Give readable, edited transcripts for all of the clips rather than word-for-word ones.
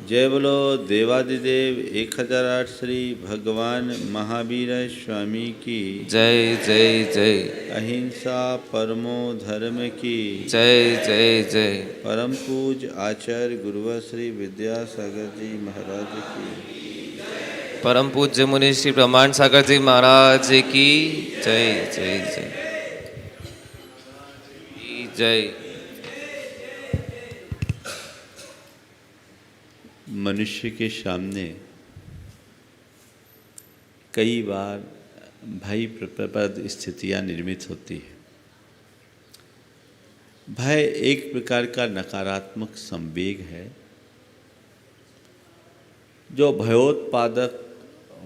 जय बोलो देवादिदेव 1008 श्री भगवान महावीर स्वामी की जय जय जय। अहिंसा परमो धर्म की जय जय जय। परम पूज आचार्य गुरुवर श्री विद्यासागर जी महाराज की परम पूज्य मुनि श्री प्रमाण सागर जी महाराज की जय जय जय जय। मनुष्य के सामने कई बार भय प्रद स्थितियां निर्मित होती है। भय एक प्रकार का नकारात्मक संवेग है जो भयोत्पादक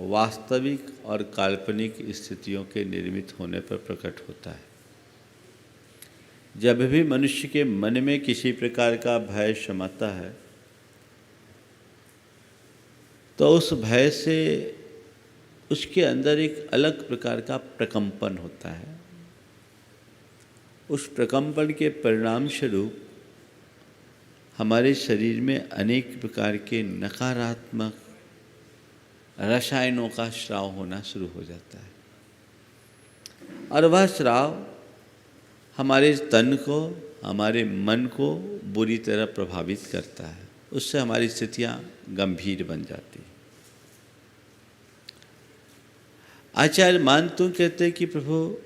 वास्तविक और काल्पनिक स्थितियों के निर्मित होने पर प्रकट होता है। जब भी मनुष्य के मन में किसी प्रकार का भय समाता है तो उस भय से उसके अंदर एक अलग प्रकार का प्रकंपन होता है। उस प्रकंपन के परिणाम स्वरूप हमारे शरीर में अनेक प्रकार के नकारात्मक रसायनों का स्राव होना शुरू हो जाता है और वह स्राव हमारे तन को, हमारे मन को बुरी तरह प्रभावित करता है। उससे हमारी स्थितियां गंभीर बन जाती हैं। आचार्य मानतु कहते हैं कि प्रभु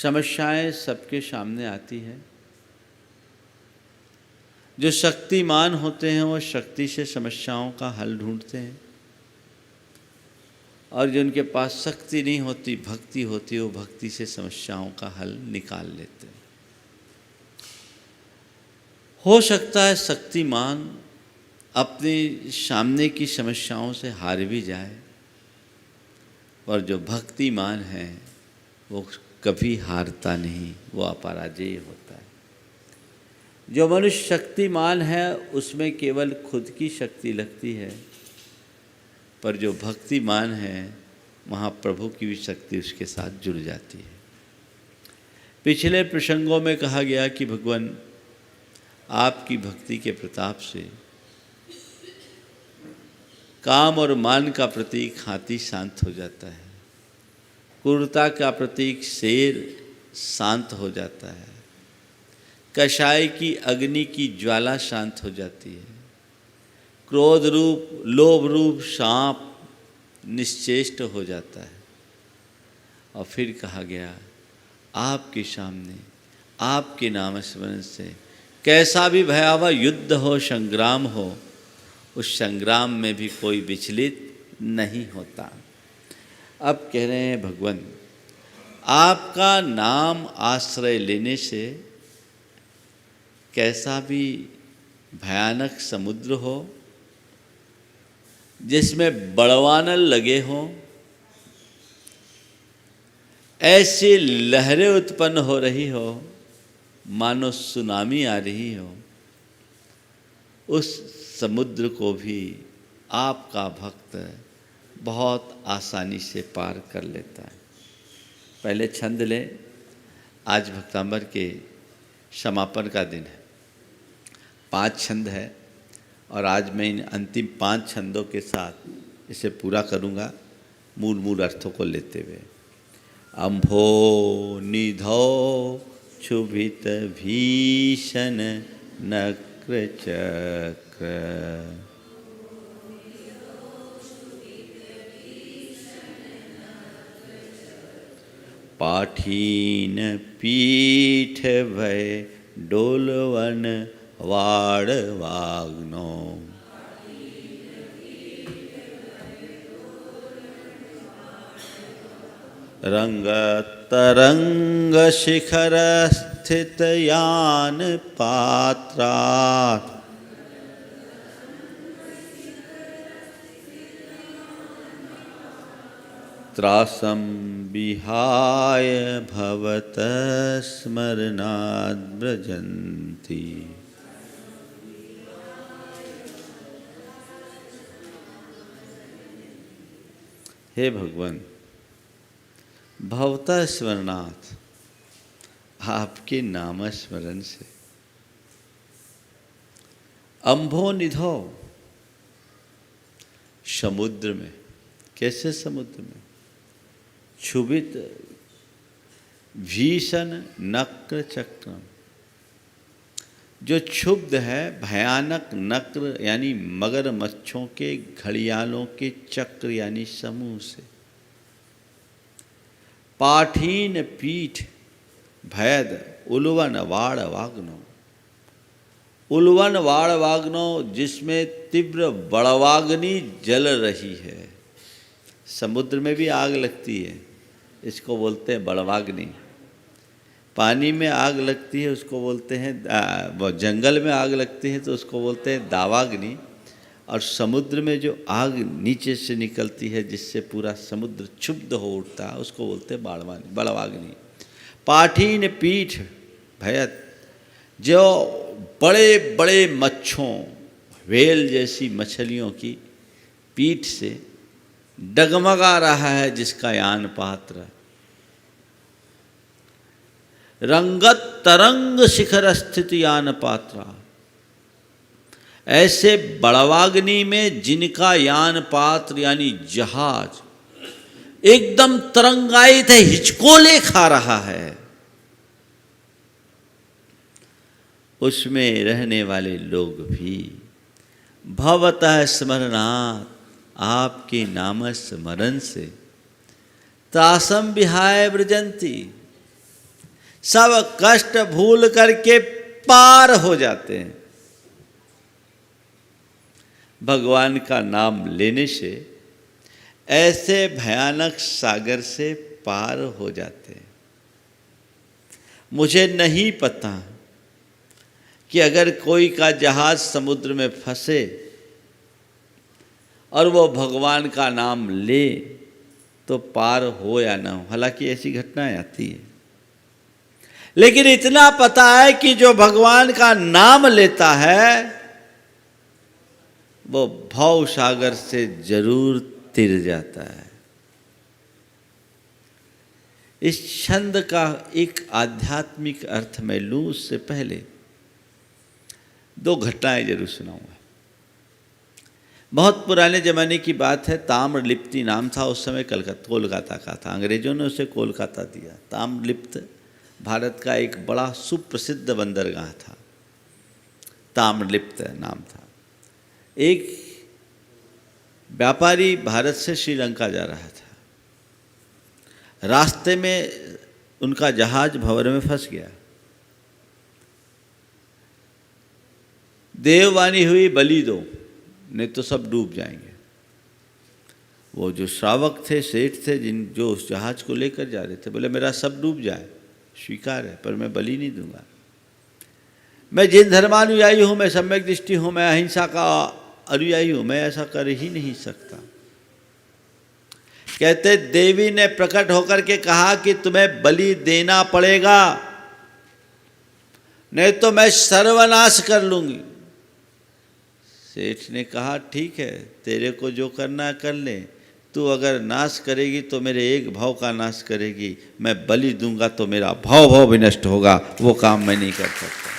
समस्याएं सबके सामने आती हैं। जो शक्तिमान होते हैं वो शक्ति से समस्याओं का हल ढूंढते हैं और जो उनके पास शक्ति नहीं होती, भक्ति होती, वो भक्ति से समस्याओं का हल निकाल लेते हैं। हो सकता है शक्तिमान अपने सामने की समस्याओं से हार भी जाए, और जो भक्तिमान है वो कभी हारता नहीं, वो अपराजेय होता है। जो मनुष्य शक्तिमान है उसमें केवल खुद की शक्ति लगती है, पर जो भक्तिमान है वहाँ प्रभु की भी शक्ति उसके साथ जुड़ जाती है। पिछले प्रसंगों में कहा गया कि भगवान आपकी भक्ति के प्रताप से काम और मान का प्रतीक हाथी शांत हो जाता है, क्रूरता का प्रतीक शेर शांत हो जाता है, कषाय की अग्नि की ज्वाला शांत हो जाती है, क्रोध रूप, लोभ रूप सांप निश्चेष्ट हो जाता है। और फिर कहा गया आपके सामने आपके नाम स्मरण से कैसा भी भयावह युद्ध हो, संग्राम हो, उस संग्राम में भी कोई विचलित नहीं होता। अब कह रहे हैं भगवान आपका नाम आश्रय लेने से कैसा भी भयानक समुद्र हो जिसमें बड़वानल लगे हों, ऐसी लहरें उत्पन्न हो रही हो मानो सुनामी आ रही हो, उस समुद्र को भी आपका भक्त बहुत आसानी से पार कर लेता है। पहले छंद लें। आज भक्तांबर के समापन का दिन है। 5 छंद है और आज मैं इन अंतिम 5 छंदों के साथ इसे पूरा करूँगा मूल मूल अर्थों को लेते हुए। अम्भो निधो क्षुभित भीषण नक्र चक्र पाठीन पीठ भय डोलवन वाड़ वाग्नो रंग तरंग शिखर स्थित यान पात्रा त्रासम विहाय भवत स्मरणाद् व्रजन्ति। हे भगवान, भवता स्मरणात्, आपके नाम स्मरण से अम्भो निधो, समुद्र में। कैसे समुद्र में? क्षुभित भीषण नक्र चक्रम, जो क्षुब्ध है भयानक नक्र यानी मगरमच्छों के घड़ियालों के चक्र यानी समूह से। पाठीन पीठ भयद उलवन वाड़ वाग्नो, उलवन वाड़ वाग्नो जिसमें तीव्र बड़वाग्नि जल रही है। समुद्र में भी आग लगती है, इसको बोलते हैं बड़वाग्नि। पानी में आग लगती है उसको बोलते हैं, जंगल में आग लगती है तो उसको बोलते हैं दावाग्नि। और समुद्र में जो आग नीचे से निकलती है जिससे पूरा समुद्र क्षुब्ध हो उठता है उसको बोलते हैं बड़वाग्नि। पाठीन पीठ भयत, जो बड़े बड़े मच्छों व्हेल जैसी मछलियों की पीठ से डगमगा रहा है जिसका यान पात्र। रंगत तरंग शिखर स्थित यान पात्रा, ऐसे बड़वाग्नि में जिनका यान पात्र यानी जहाज एकदम तरंगायित है, हिचकोले खा रहा है, उसमें रहने वाले लोग भी भवतः स्मरणात्, आपके नाम स्मरण से तासम विहाय व्रजंती, सब कष्ट भूल करके पार हो जाते हैं। भगवान का नाम लेने से ऐसे भयानक सागर से पार हो जाते हैं। मुझे नहीं पता कि अगर कोई का जहाज समुद्र में फंसे और वो भगवान का नाम ले तो पार हो या ना हो, हालांकि ऐसी घटनाएं आती है, लेकिन इतना पता है कि जो भगवान का नाम लेता है वो भव सागर से जरूर तिर जाता है। इस छंद का एक आध्यात्मिक अर्थ मैं लूं उससे पहले दो घटनाएं जरूर सुनाऊंगा। बहुत पुराने ज़माने की बात है, ताम्रलिप्ति नाम था उस समय, कोलकाता का था, अंग्रेजों ने उसे कोलकाता दिया। ताम्रलिप्त भारत का एक बड़ा सुप्रसिद्ध बंदरगाह था, ताम्रलिप्त नाम था। एक व्यापारी भारत से श्रीलंका जा रहा था, रास्ते में उनका जहाज भंवर में फंस गया। देववाणी हुई बलि दो नहीं तो सब डूब जाएंगे। वो जो श्रावक थे, सेठ थे, जो उस जहाज को लेकर जा रहे थे, बोले मेरा सब डूब जाए स्वीकार है पर मैं बलि नहीं दूंगा। मैं जिन धर्मानुयायी हूँ, मैं सम्यक दृष्टि हूँ, मैं अहिंसा का अनुयायी हूँ, मैं ऐसा कर ही नहीं सकता। कहते देवी ने प्रकट होकर के कहा कि तुम्हें बलि देना पड़ेगा नहीं तो मैं सर्वनाश कर लूंगी। सेठ ने कहा ठीक है, तेरे को जो करना कर ले, तू अगर नाश करेगी तो मेरे एक भाव का नाश करेगी, मैं बलि दूंगा तो मेरा भाव भी नष्ट होगा, वो काम मैं नहीं कर सकता।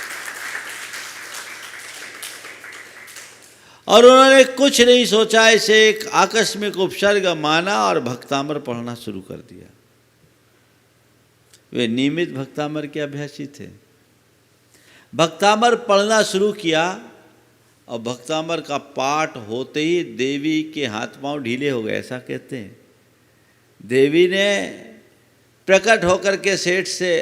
और उन्होंने कुछ नहीं सोचा, इसे एक आकस्मिक उपसर्ग माना और भक्तामर पढ़ना शुरू कर दिया। वे नियमित भक्तामर के अभ्यासी थे। भक्तामर पढ़ना शुरू किया और भक्तामर का पाठ होते ही देवी के हाथ पांव ढीले हो गए, ऐसा कहते हैं। देवी ने प्रकट होकर के सेठ से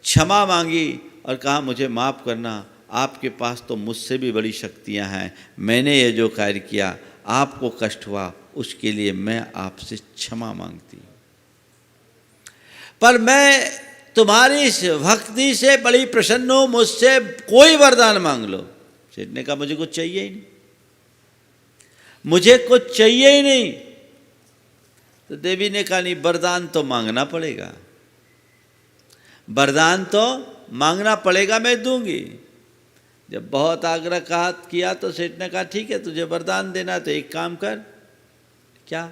क्षमा मांगी और कहा मुझे माफ़ करना, आपके पास तो मुझसे भी बड़ी शक्तियां हैं, मैंने ये जो कार्य किया आपको कष्ट हुआ, उसके लिए मैं आपसे क्षमा मांगती हूँ, पर मैं तुम्हारी इस भक्ति से बड़ी प्रसन्न हूँ, मुझसे कोई वरदान मांग लो। सेठ ने कहा मुझे कुछ चाहिए ही नहीं, मुझे कुछ चाहिए ही नहीं। तो देवी ने कहा नहीं, वरदान तो मांगना पड़ेगा, वरदान तो मांगना पड़ेगा, मैं दूंगी। जब बहुत आग्रह किया तो सेठ ने कहा ठीक है, तुझे वरदान देना तो एक काम कर। क्या?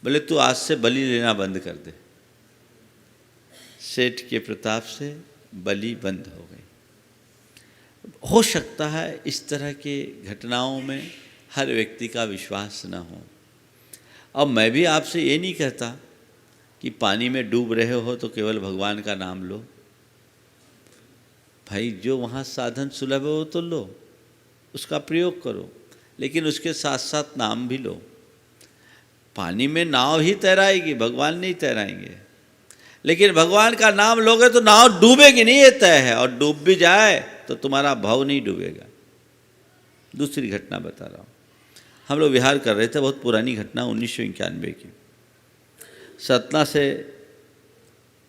बोले तू आज से बलि लेना बंद कर दे। सेठ के प्रताप से बलि बंद हो गई। हो सकता है इस तरह के घटनाओं में हर व्यक्ति का विश्वास न हो। अब मैं भी आपसे ये नहीं कहता कि पानी में डूब रहे हो तो केवल भगवान का नाम लो। भाई जो वहाँ साधन सुलभ हो तो लो, उसका प्रयोग करो, लेकिन उसके साथ साथ नाम भी लो। पानी में नाव ही तैराएगी, भगवान नहीं तैराएंगे। लेकिन भगवान का नाम लोगे तो नाव डूबेगी नहीं, ये तय है। और डूब भी जाए तो तुम्हारा भाव नहीं डूबेगा। दूसरी घटना बता रहा हूँ। हम लोग विहार कर रहे थे, बहुत पुरानी घटना, 1991 की। सतना से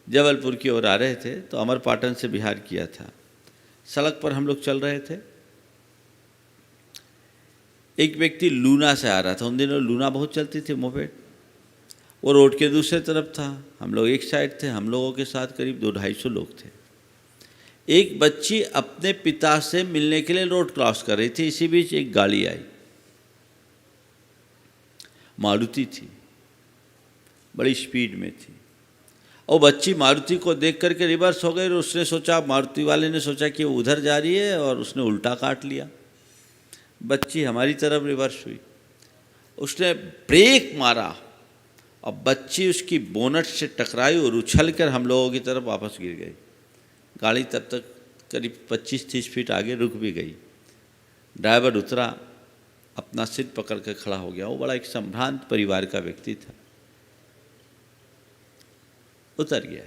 जबलपुर की ओर आ रहे थे तो अमरपाटन से बिहार किया था। सड़क पर हम लोग चल रहे थे, एक व्यक्ति लूना से आ रहा था। उन दिनों लूना बहुत चलती थी, मोपेड। वो रोड के दूसरे तरफ था, हम लोग एक साइड थे। हम लोगों के साथ करीब 200-250 लोग थे। एक बच्ची अपने पिता से मिलने के लिए रोड क्रॉस कर रही थी। इसी बीच एक गाड़ी आई, मारुति थी, बड़ी स्पीड में थी। और बच्ची मारुति को देख करके रिवर्स हो गई। उसने सोचा, मारुति वाले ने सोचा कि वो उधर जा रही है, और उसने उल्टा काट लिया। बच्ची हमारी तरफ रिवर्स हुई, उसने ब्रेक मारा और बच्ची उसकी बोनट से टकराई और उछलकर हम लोगों की तरफ वापस गिर गई। गाड़ी तब तक करीब 25-30 फीट आगे रुक भी गई। ड्राइवर उतरा, अपना सिर पकड़ कर खड़ा हो गया। वो बड़ा एक संभ्रांत परिवार का व्यक्ति था। उतर गया,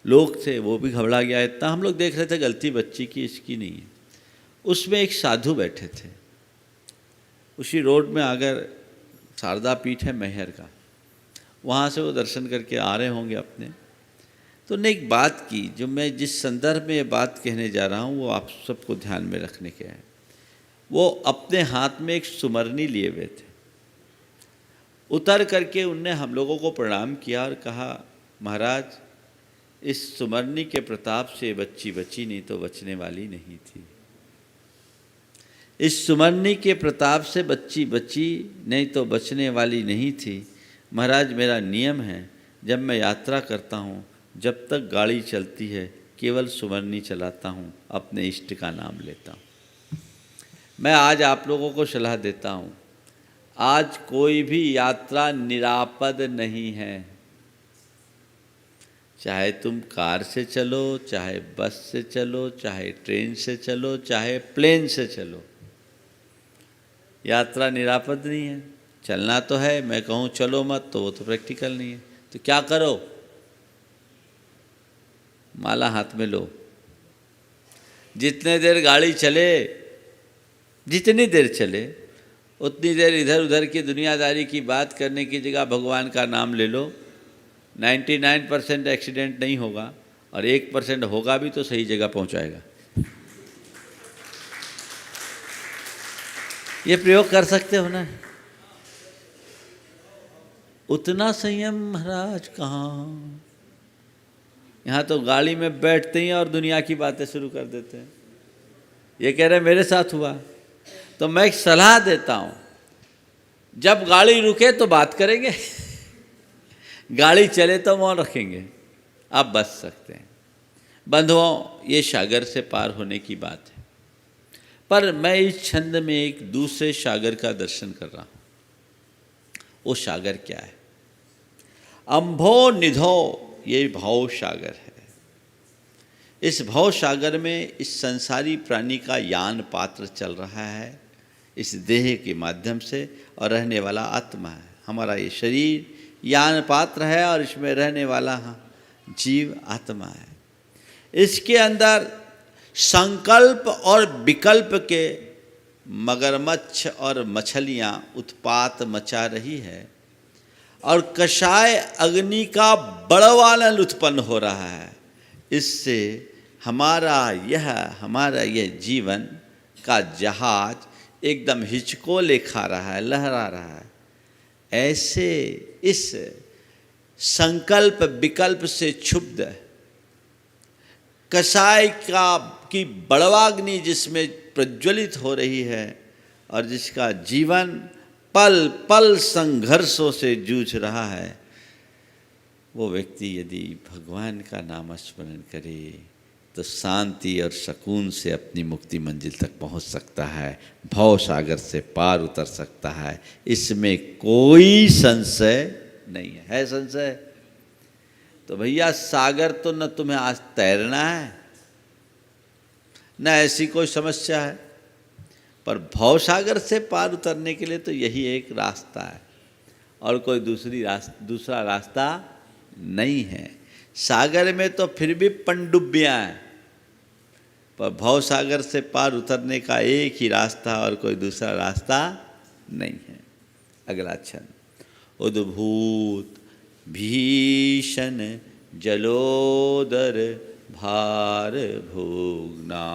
लोग थे, वो भी घबरा गया। इतना हम लोग देख रहे थे, गलती बच्ची की, इसकी नहीं है। उसमें एक साधु बैठे थे। उसी रोड में अगर शारदा पीठ है मैहर का, वहाँ से वो दर्शन करके आ रहे होंगे अपने। तो उन्होंने एक बात की, जो मैं जिस संदर्भ में ये बात कहने जा रहा हूँ वो आप सबको ध्यान में रखने के है। वो अपने हाथ में एक सुमरनी लिए हुए थे। उतर करके उनने हम लोगों को प्रणाम किया और कहा, महाराज, इस सुमरनी के प्रताप से बच्ची बची, नहीं तो बचने वाली नहीं थी। इस सुमरनी के प्रताप से बच्ची बची, नहीं तो बचने वाली नहीं थी। महाराज, मेरा नियम है, जब मैं यात्रा करता हूँ, जब तक गाड़ी चलती है, केवल सुमरनी चलाता हूँ, अपने इष्ट का नाम लेता हूँ। मैं आज आप लोगों को सलाह देता हूँ, आज कोई भी यात्रा निरापद नहीं है। चाहे तुम कार से चलो, चाहे बस से चलो, चाहे ट्रेन से चलो, चाहे प्लेन से चलो, यात्रा निरापद नहीं है। चलना तो है, मैं कहूँ चलो मत तो वो तो प्रैक्टिकल नहीं है। तो क्या करो? माला हाथ में लो, जितने देर गाड़ी चले, जितनी देर चले, उतनी देर इधर उधर की दुनियादारी की बात करने की जगह भगवान का नाम ले लो। 99% एक्सीडेंट नहीं होगा, और 1% होगा भी तो सही जगह पहुंचाएगा। ये प्रयोग कर सकते हो ना? उतना संयम महाराज कहाँ? यहाँ तो गाड़ी में बैठते ही और दुनिया की बातें शुरू कर देते हैं। ये कह रहे मेरे साथ हुआ। तो मैं एक सलाह देता हूँ, जब गाड़ी रुके तो बात करेंगे, गाड़ी चले तो मौन रखेंगे, आप बच सकते हैं। बंधुओं, ये सागर से पार होने की बात है, पर मैं इस छंद में एक दूसरे सागर का दर्शन कर रहा हूँ। वो सागर क्या है? अम्भो निधो, ये भव सागर है। इस भव सागर में इस संसारी प्राणी का यान पात्र चल रहा है, इस देह के माध्यम से, और रहने वाला आत्मा है। हमारा ये शरीर यान पात्र है और इसमें रहने वाला जीव आत्मा है। इसके अंदर संकल्प और विकल्प के मगरमच्छ और मछलियाँ उत्पात मचा रही है, और कषाय अग्नि का बड़वालन उत्पन्न हो रहा है। इससे हमारा यह जीवन का जहाज एकदम हिचकोले खा रहा है, लहरा रहा है। ऐसे इस संकल्प विकल्प से क्षुब्ध कषाय की बड़वाग्नि जिसमें प्रज्वलित हो रही है, और जिसका जीवन पल पल संघर्षों से जूझ रहा है, वो व्यक्ति यदि भगवान का नाम स्मरण करे, तो शांति और सुकून से अपनी मुक्ति मंजिल तक पहुंच सकता है, भव सागर से पार उतर सकता है। इसमें कोई संशय नहीं है। है संशय? तो भैया सागर तो न तुम्हें आज तैरना है न ऐसी कोई समस्या है, पर भव सागर से पार उतरने के लिए तो यही एक रास्ता है और कोई दूसरा रास्ता नहीं है। सागर में तो फिर भी पनडुब्बियाँ हैं, पर भव सागर से पार उतरने का एक ही रास्ता और कोई दूसरा रास्ता नहीं है। अगला छंद। उद्भूत भीषण जलोदर भार भोगना,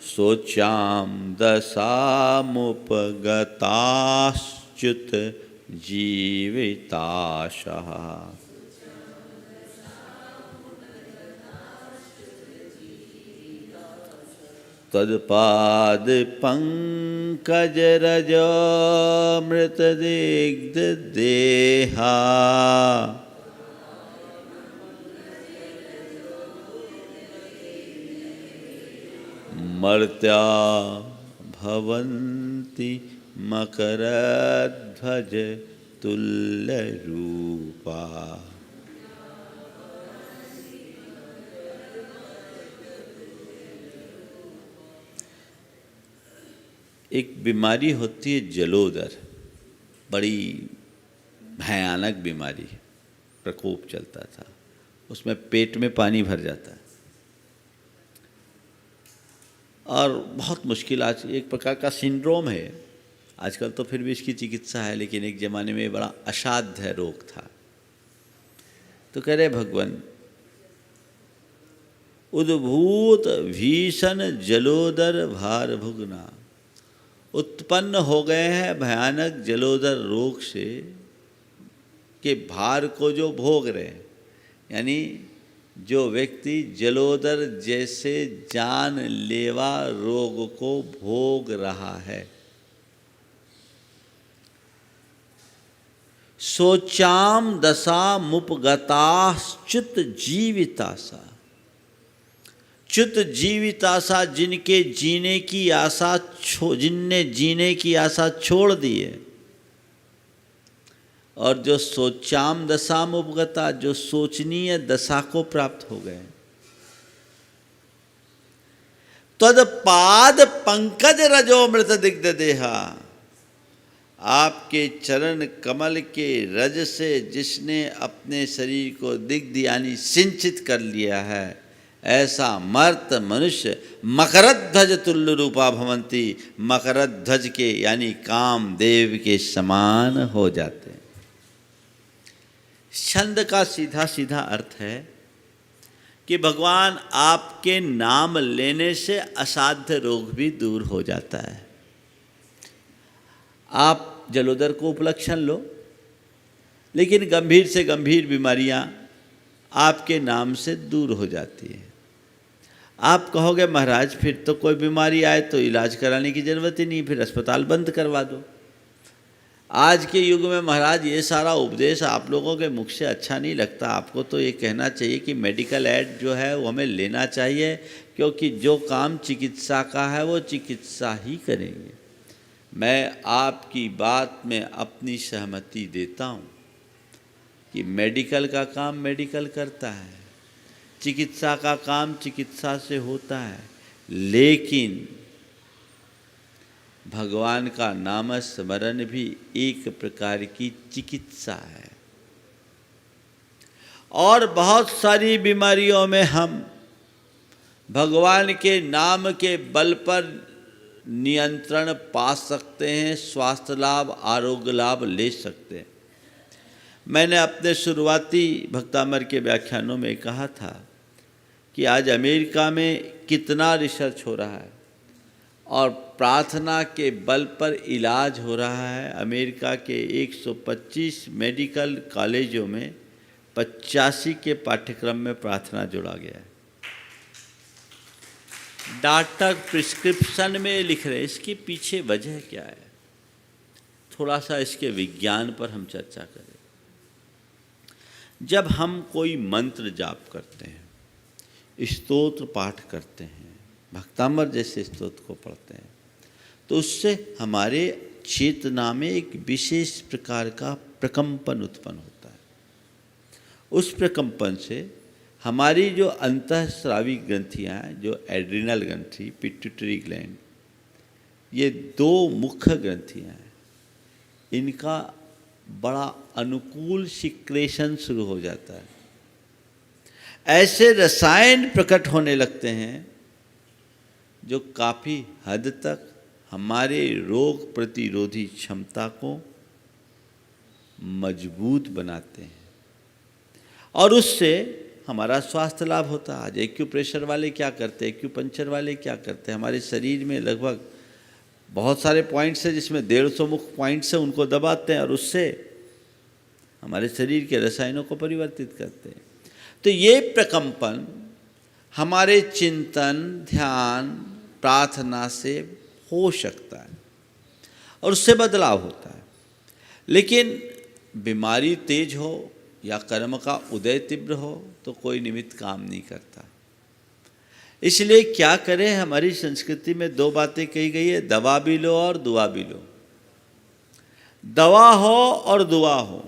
शोचाम दशामुपगताश्च्युत जीविताशः, तत्पाद पंकज रजोमृतदिग्ध देहा, मर्त्या भवन्ति मकरध्वज तुल्य रूपा। एक बीमारी होती है जलोदर, बड़ी भयानक बीमारी, प्रकोप चलता था, उसमें पेट में पानी भर जाता है और बहुत मुश्किल, आज एक प्रकार का सिंड्रोम है। आजकल तो फिर भी इसकी चिकित्सा है, लेकिन एक ज़माने में बड़ा असाध्य रोग था। तो कह रहे भगवान, उद्भूत भीषण जलोदर भार भुगना, उत्पन्न हो गए हैं भयानक जलोदर रोग से के भार को जो भोग रहे हैं, यानी जो व्यक्ति जलोदर जैसे जानलेवा रोग को भोग रहा है। शोचाम दशा मुपगताश्च्युत जीविताशा, च्युत जीविताशा, जिनके जीने की आशा जिनने जीने की आशा छोड़ दी है, और जो सोचाम दशा मुपगता, जो सोचनीय दशा को प्राप्त हो गए। तद पाद पंकज रजो मृत दिग्ध देहा, आपके चरण कमल के रज से जिसने अपने शरीर को दिग्ध यानी सिंचित कर लिया है, ऐसा मर्त मनुष्य मकरध्वज तुल्य रूपा भवंती, मकरध्वज के यानी कामदेव के समान हो जाते हैं। छंद का सीधा सीधा अर्थ है कि भगवान आपके नाम लेने से असाध्य रोग भी दूर हो जाता है। आप जलोदर को उपलक्षण लो, लेकिन गंभीर से गंभीर बीमारियां आपके नाम से दूर हो जाती है। आप कहोगे महाराज फिर तो कोई बीमारी आए तो इलाज कराने की ज़रूरत ही नहीं, फिर अस्पताल बंद करवा दो। आज के युग में महाराज ये सारा उपदेश आप लोगों के मुख से अच्छा नहीं लगता। आपको तो ये कहना चाहिए कि मेडिकल एड जो है वो हमें लेना चाहिए, क्योंकि जो काम चिकित्सा का है वो चिकित्सा ही करेंगे। मैं आपकी बात में अपनी सहमति देता हूँ कि मेडिकल का काम मेडिकल करता है, चिकित्सा का काम चिकित्सा से होता है, लेकिन भगवान का नाम स्मरण भी एक प्रकार की चिकित्सा है। और बहुत सारी बीमारियों में हम भगवान के नाम के बल पर नियंत्रण पा सकते हैं, स्वास्थ्य लाभ, आरोग्य लाभ ले सकते हैं। मैंने अपने शुरुआती भक्तामर के व्याख्यानों में कहा था कि आज अमेरिका में कितना रिसर्च हो रहा है और प्रार्थना के बल पर इलाज हो रहा है। अमेरिका के 125 मेडिकल कॉलेजों में 85 के पाठ्यक्रम में प्रार्थना जोड़ा गया है। डॉक्टर प्रिस्क्रिप्शन में लिख रहे हैं, इसके पीछे वजह क्या है? थोड़ा सा इसके विज्ञान पर हम चर्चा करें। जब हम कोई मंत्र जाप करते हैं, स्तोत्र पाठ करते हैं, भक्तामृत जैसे स्तोत्र को पढ़ते हैं, तो उससे हमारे चेतना में एक विशेष प्रकार का प्रकंपन उत्पन्न होता है। उस प्रकंपन से हमारी जो अंतःस्रावी ग्रंथियाँ हैं, जो एड्रिनल ग्रंथि, पिट्यूटरी ग्लैंड, ये दो मुख्य ग्रंथियाँ हैं, इनका बड़ा अनुकूल सिक्रेशन शुरू हो जाता है। ऐसे रसायन प्रकट होने लगते हैं जो काफ़ी हद तक हमारे रोग प्रतिरोधी क्षमता को मजबूत बनाते हैं और उससे हमारा स्वास्थ्य लाभ होता है। आज एक्यूप्रेशर वाले क्या करते हैं, एक्यूपंक्चर वाले क्या करते हैं, हमारे शरीर में लगभग बहुत सारे पॉइंट्स हैं जिसमें 150 मुख्य पॉइंट्स हैं, उनको दबाते हैं और उससे हमारे शरीर के रसायनों को परिवर्तित करते हैं। तो ये प्रकंपन हमारे चिंतन, ध्यान, प्रार्थना से हो सकता है और उससे बदलाव होता है। लेकिन बीमारी तेज हो या कर्म का उदय तीव्र हो तो कोई निमित्त काम नहीं करता। इसलिए क्या करें, हमारी संस्कृति में दो बातें कही गई है, दवा भी लो और दुआ भी लो। दवा हो और दुआ हो।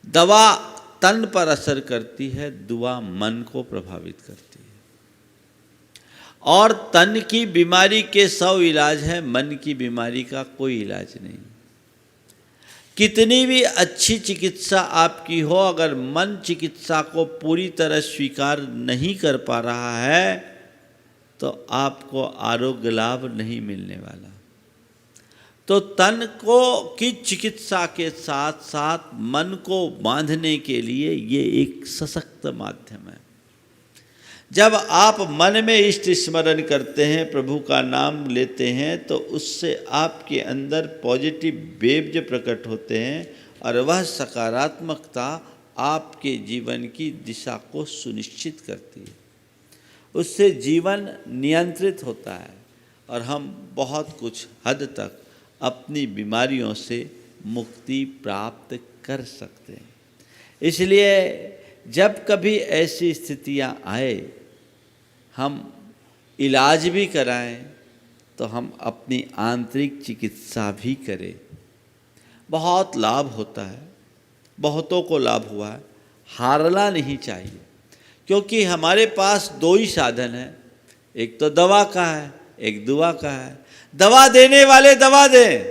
दवा तन पर असर करती है, दुआ मन को प्रभावित करती है। और तन की बीमारी के 100 इलाज है, मन की बीमारी का कोई इलाज नहीं। कितनी भी अच्छी चिकित्सा आपकी हो, अगर मन चिकित्सा को पूरी तरह स्वीकार नहीं कर पा रहा है तो आपको आरोग्य लाभ नहीं मिलने वाला। तो तन को की चिकित्सा के साथ साथ मन को बांधने के लिए ये एक सशक्त माध्यम है। जब आप मन में इष्ट स्मरण करते हैं, प्रभु का नाम लेते हैं, तो उससे आपके अंदर पॉजिटिव वेव्स प्रकट होते हैं और वह सकारात्मकता आपके जीवन की दिशा को सुनिश्चित करती है। उससे जीवन नियंत्रित होता है और हम बहुत कुछ हद तक अपनी बीमारियों से मुक्ति प्राप्त कर सकते हैं। इसलिए जब कभी ऐसी स्थितियां आए, हम इलाज भी कराएं तो हम अपनी आंतरिक चिकित्सा भी करें। बहुत लाभ होता है, बहुतों को लाभ हुआ है। हारना नहीं चाहिए, क्योंकि हमारे पास दो ही साधन हैं, एक तो दवा का है, एक दुआ का है। दवा देने वाले दवा दें,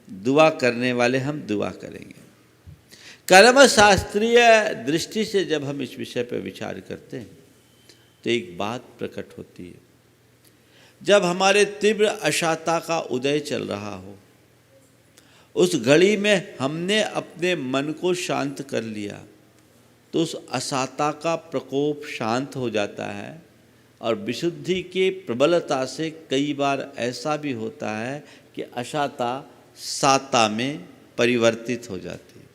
दुआ करने वाले हम दुआ करेंगे। कर्म शास्त्रीय दृष्टि से जब हम इस विषय पर विचार करते हैं तो एक बात प्रकट होती है। जब हमारे तीव्र अशांता का उदय चल रहा हो, उस घड़ी में हमने अपने मन को शांत कर लिया तो उस अशांता का प्रकोप शांत हो जाता है और विशुद्धि के प्रबलता से कई बार ऐसा भी होता है कि अशांता साता में परिवर्तित हो जाती है।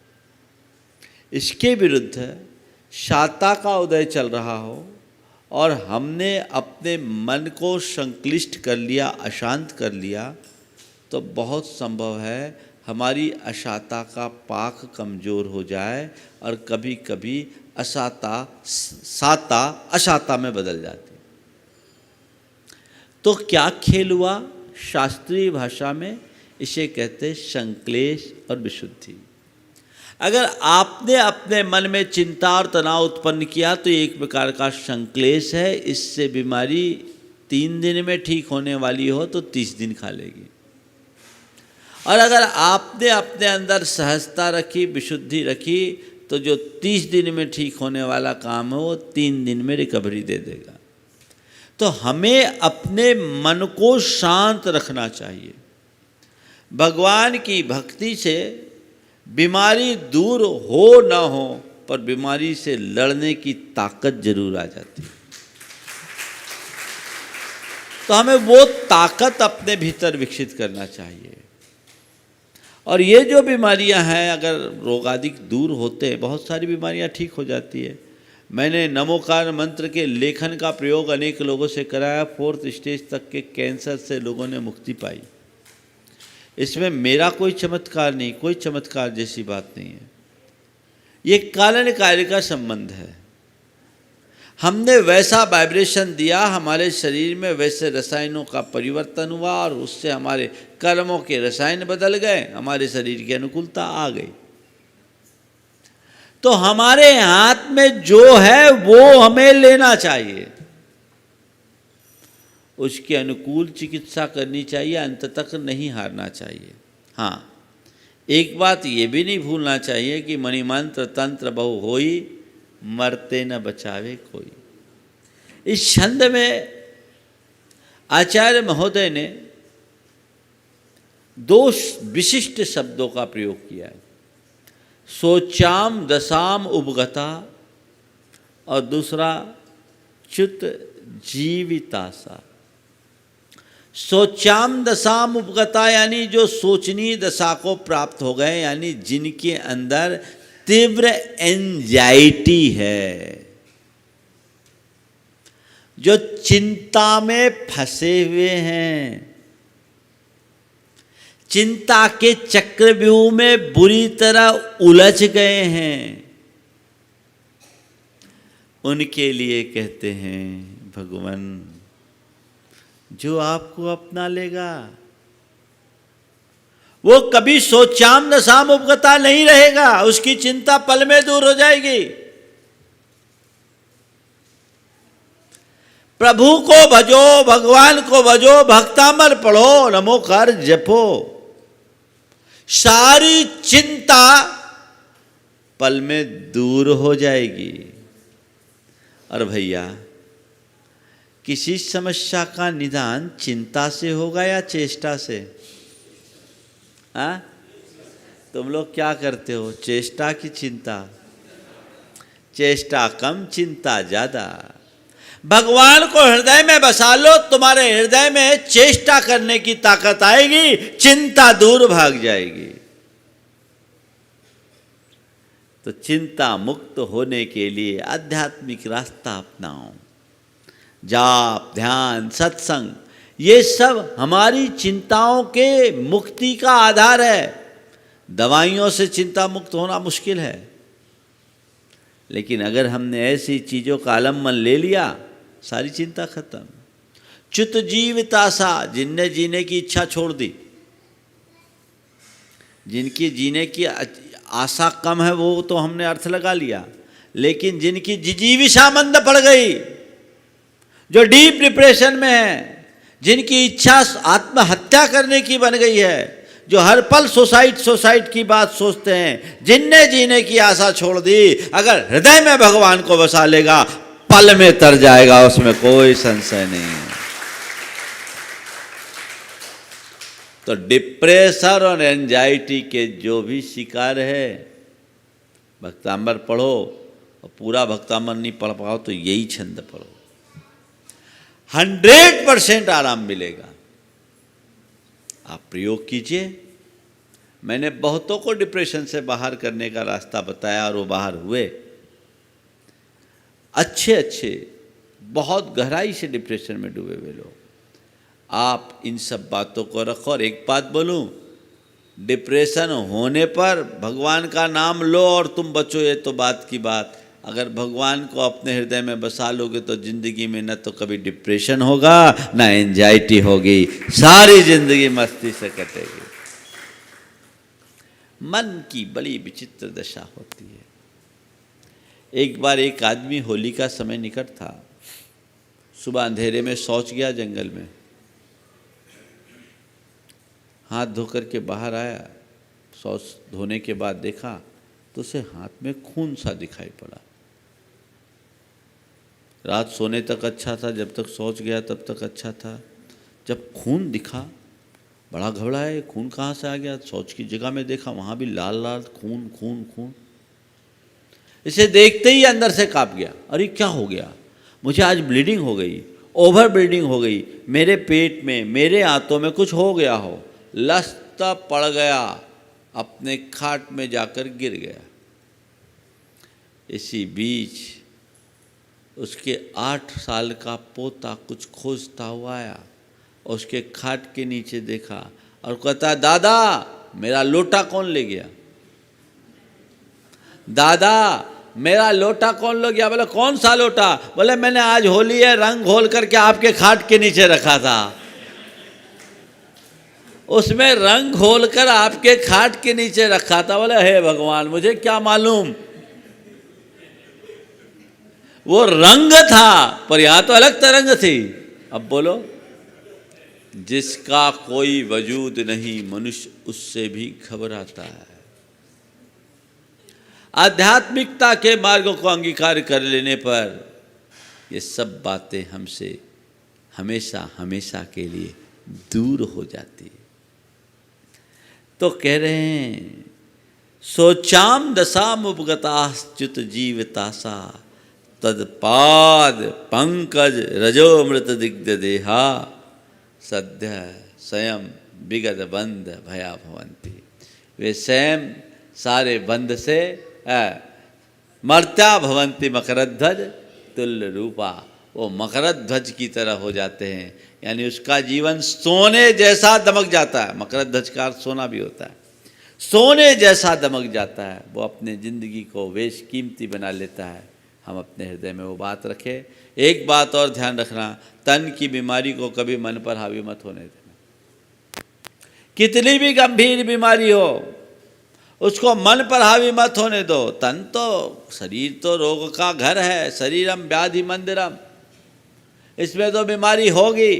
इसके विरुद्ध शांता का उदय चल रहा हो और हमने अपने मन को संक्लिष्ट कर लिया, अशांत कर लिया, तो बहुत संभव है हमारी अशांता का पाक कमज़ोर हो जाए और कभी कभी साता अशांता में बदल जाती। तो क्या खेल हुआ? शास्त्रीय भाषा में इसे कहते हैं संक्लेश और विशुद्धि। अगर आपने अपने मन में चिंता और तनाव उत्पन्न किया तो एक प्रकार का संक्लेश है। इससे बीमारी 3 दिन में ठीक होने वाली हो तो 30 दिन खा लेगी। और अगर आपने अपने अंदर सहजता रखी, विशुद्धि रखी, तो जो 30 दिन में ठीक होने वाला काम है वो 3 दिन में रिकवरी दे देगा। तो हमें अपने मन को शांत रखना चाहिए। भगवान की भक्ति से बीमारी दूर हो ना हो, पर बीमारी से लड़ने की ताकत जरूर आ जाती है। तो हमें वो ताकत अपने भीतर विकसित करना चाहिए। और ये जो बीमारियां हैं, अगर रोगादिक दूर होते हैं, बहुत सारी बीमारियां ठीक हो जाती है। मैंने नमोकार मंत्र के लेखन का प्रयोग अनेक लोगों से कराया। 4th स्टेज तक के कैंसर से लोगों ने मुक्ति पाई। इसमें मेरा कोई चमत्कार नहीं, कोई चमत्कार जैसी बात नहीं है। ये कारण कार्य का संबंध है। हमने वैसा वाइब्रेशन दिया, हमारे शरीर में वैसे रसायनों का परिवर्तन हुआ और उससे हमारे कर्मों के रसायन बदल गए, हमारे शरीर की अनुकूलता आ गई। तो हमारे हाथ में जो है वो हमें लेना चाहिए, उसके अनुकूल चिकित्सा करनी चाहिए, अंत तक नहीं हारना चाहिए। हाँ, एक बात ये भी नहीं भूलना चाहिए कि मणिमंत्र तंत्र बहु होई, मरते न बचावे कोई। इस छंद में आचार्य महोदय ने दो विशिष्ट शब्दों का प्रयोग किया है, सोचाम दशाम उपगता और दूसरा च्युत जीवितासा। सोचाम दशाम उपगता यानी जो सोचनीय दशा को प्राप्त हो गए, यानी जिनके अंदर तीव्र एंजाइटी है, जो चिंता में फंसे हुए हैं, चिंता के चक्रव्यूह में बुरी तरह उलझ गए हैं, उनके लिए कहते हैं भगवान जो आपको अपना लेगा वो कभी सोचाम दशाम उपगता नहीं रहेगा, उसकी चिंता पल में दूर हो जाएगी। प्रभु को भजो, भगवान को भजो, भक्तामर पढ़ो, नमोकार जपो, सारी चिंता पल में दूर हो जाएगी। और भैया, किसी समस्या का निदान चिंता से होगा या चेष्टा से? हाँ, तुम लोग क्या करते हो, चेष्टा की चिंता? चेष्टा कम, चिंता ज्यादा। भगवान को हृदय में बसा लो, तुम्हारे हृदय में चेष्टा करने की ताकत आएगी, चिंता दूर भाग जाएगी। तो चिंता मुक्त होने के लिए आध्यात्मिक रास्ता अपनाओ। जाप, ध्यान, सत्संग, ये सब हमारी चिंताओं के मुक्ति का आधार है। दवाइयों से चिंता मुक्त होना मुश्किल है, लेकिन अगर हमने ऐसी चीज़ों का आलम्बन ले लिया, सारी चिंता खत्म। च्युत जीवितासा, जिनने जीने की इच्छा छोड़ दी, जिनकी जीने की आशा कम है, वो तो हमने अर्थ लगा लिया, लेकिन जिनकी जिजीविषा मंद पड़ गई, जो डीप डिप्रेशन में है, जिनकी इच्छा आत्महत्या करने की बन गई है, जो हर पल सुसाइड की बात सोचते हैं, जिनने जीने की आशा छोड़ दी, अगर हृदय में भगवान को बसा लेगा, पल में तर जाएगा, उसमें कोई संशय नहीं है। तो डिप्रेशन और एंजाइटी के जो भी शिकार है, भक्तांबर पढ़ो, और पूरा भक्तांबर नहीं पढ़ पाओ तो यही छंद पढ़ो, 100% आराम मिलेगा। आप प्रयोग कीजिए। मैंने बहुतों को डिप्रेशन से बाहर करने का रास्ता बताया और वो बाहर हुए। अच्छे बहुत गहराई से डिप्रेशन में डूबे हुए लोग, आप इन सब बातों को रखो। और एक बात बोलूं, डिप्रेशन होने पर भगवान का नाम लो और तुम बचो, ये तो बात की बात। अगर भगवान को अपने हृदय में बसा लोगे तो जिंदगी में न तो कभी डिप्रेशन होगा, ना एंजाइटी होगी, सारी जिंदगी मस्ती से कटेगी। मन की बड़ी विचित्र दशा होती है। एक बार एक आदमी होली का समय निकट था, सुबह अंधेरे में शौच गया जंगल में, हाथ धोकर के बाहर आया, शौच धोने के बाद देखा तो उसे हाथ में खून सा दिखाई पड़ा। रात सोने तक अच्छा था, जब तक शौच गया तब तक अच्छा था। जब खून दिखा बड़ा घबराया, खून कहाँ से आ गया? शौच की जगह में देखा, वहाँ भी लाल लाल खून खून खून। इसे देखते ही अंदर से काँप गया, अरे क्या हो गया? मुझे आज ब्लीडिंग हो गई, ओवर ब्लीडिंग हो गई, मेरे पेट में, मेरे हाथों में कुछ हो गया हो। लसता पड़ गया, अपने खाट में जाकर गिर गया। इसी बीच उसके 8 साल का पोता कुछ खोजता हुआ आया, उसके खाट के नीचे देखा और कहता है दादा मेरा लोटा कौन ले गया, दादा मेरा लोटा कौन ले गया। बोले कौन सा लोटा। बोले मैंने आज होली है रंग घोल करके आपके खाट के नीचे रखा था, उसमें रंग घोल कर आपके खाट के नीचे रखा था। बोले हे भगवान मुझे क्या मालूम, वो रंग था पर यहां तो अलग तरंग थी। अब बोलो, जिसका कोई वजूद नहीं मनुष्य उससे भी घबराता है। आध्यात्मिकता के मार्गों को अंगीकार कर लेने पर ये सब बातें हमसे हमेशा हमेशा के लिए दूर हो जाती है। तो कह रहे हैं सोचाम दशाम उपगताश्च्युत जीवतासा तदपाद पंकज रजोमृत दिग्ध देहा सद्य स्वयं विगत बंध भया भवंती। वे स्वयं सारे बंध से मर्त्या भवंती मकरध्वज तुल्य रूपा, वो मकरध्वज की तरह हो जाते हैं, यानी उसका जीवन सोने जैसा दमक जाता है। मकरध्वज का अर्थ सोना भी होता है, सोने जैसा दमक जाता है। वो अपने ज़िंदगी को बेशकीमती बना लेता है। हम अपने हृदय में वो बात रखें। एक बात और ध्यान रखना, तन की बीमारी को कभी मन पर हावी मत होने देना। कितनी भी गंभीर बीमारी हो उसको मन पर हावी मत होने दो। तन तो, शरीर तो रोग का घर है, शरीरम व्याधि मंदिरम, इसमें तो बीमारी होगी।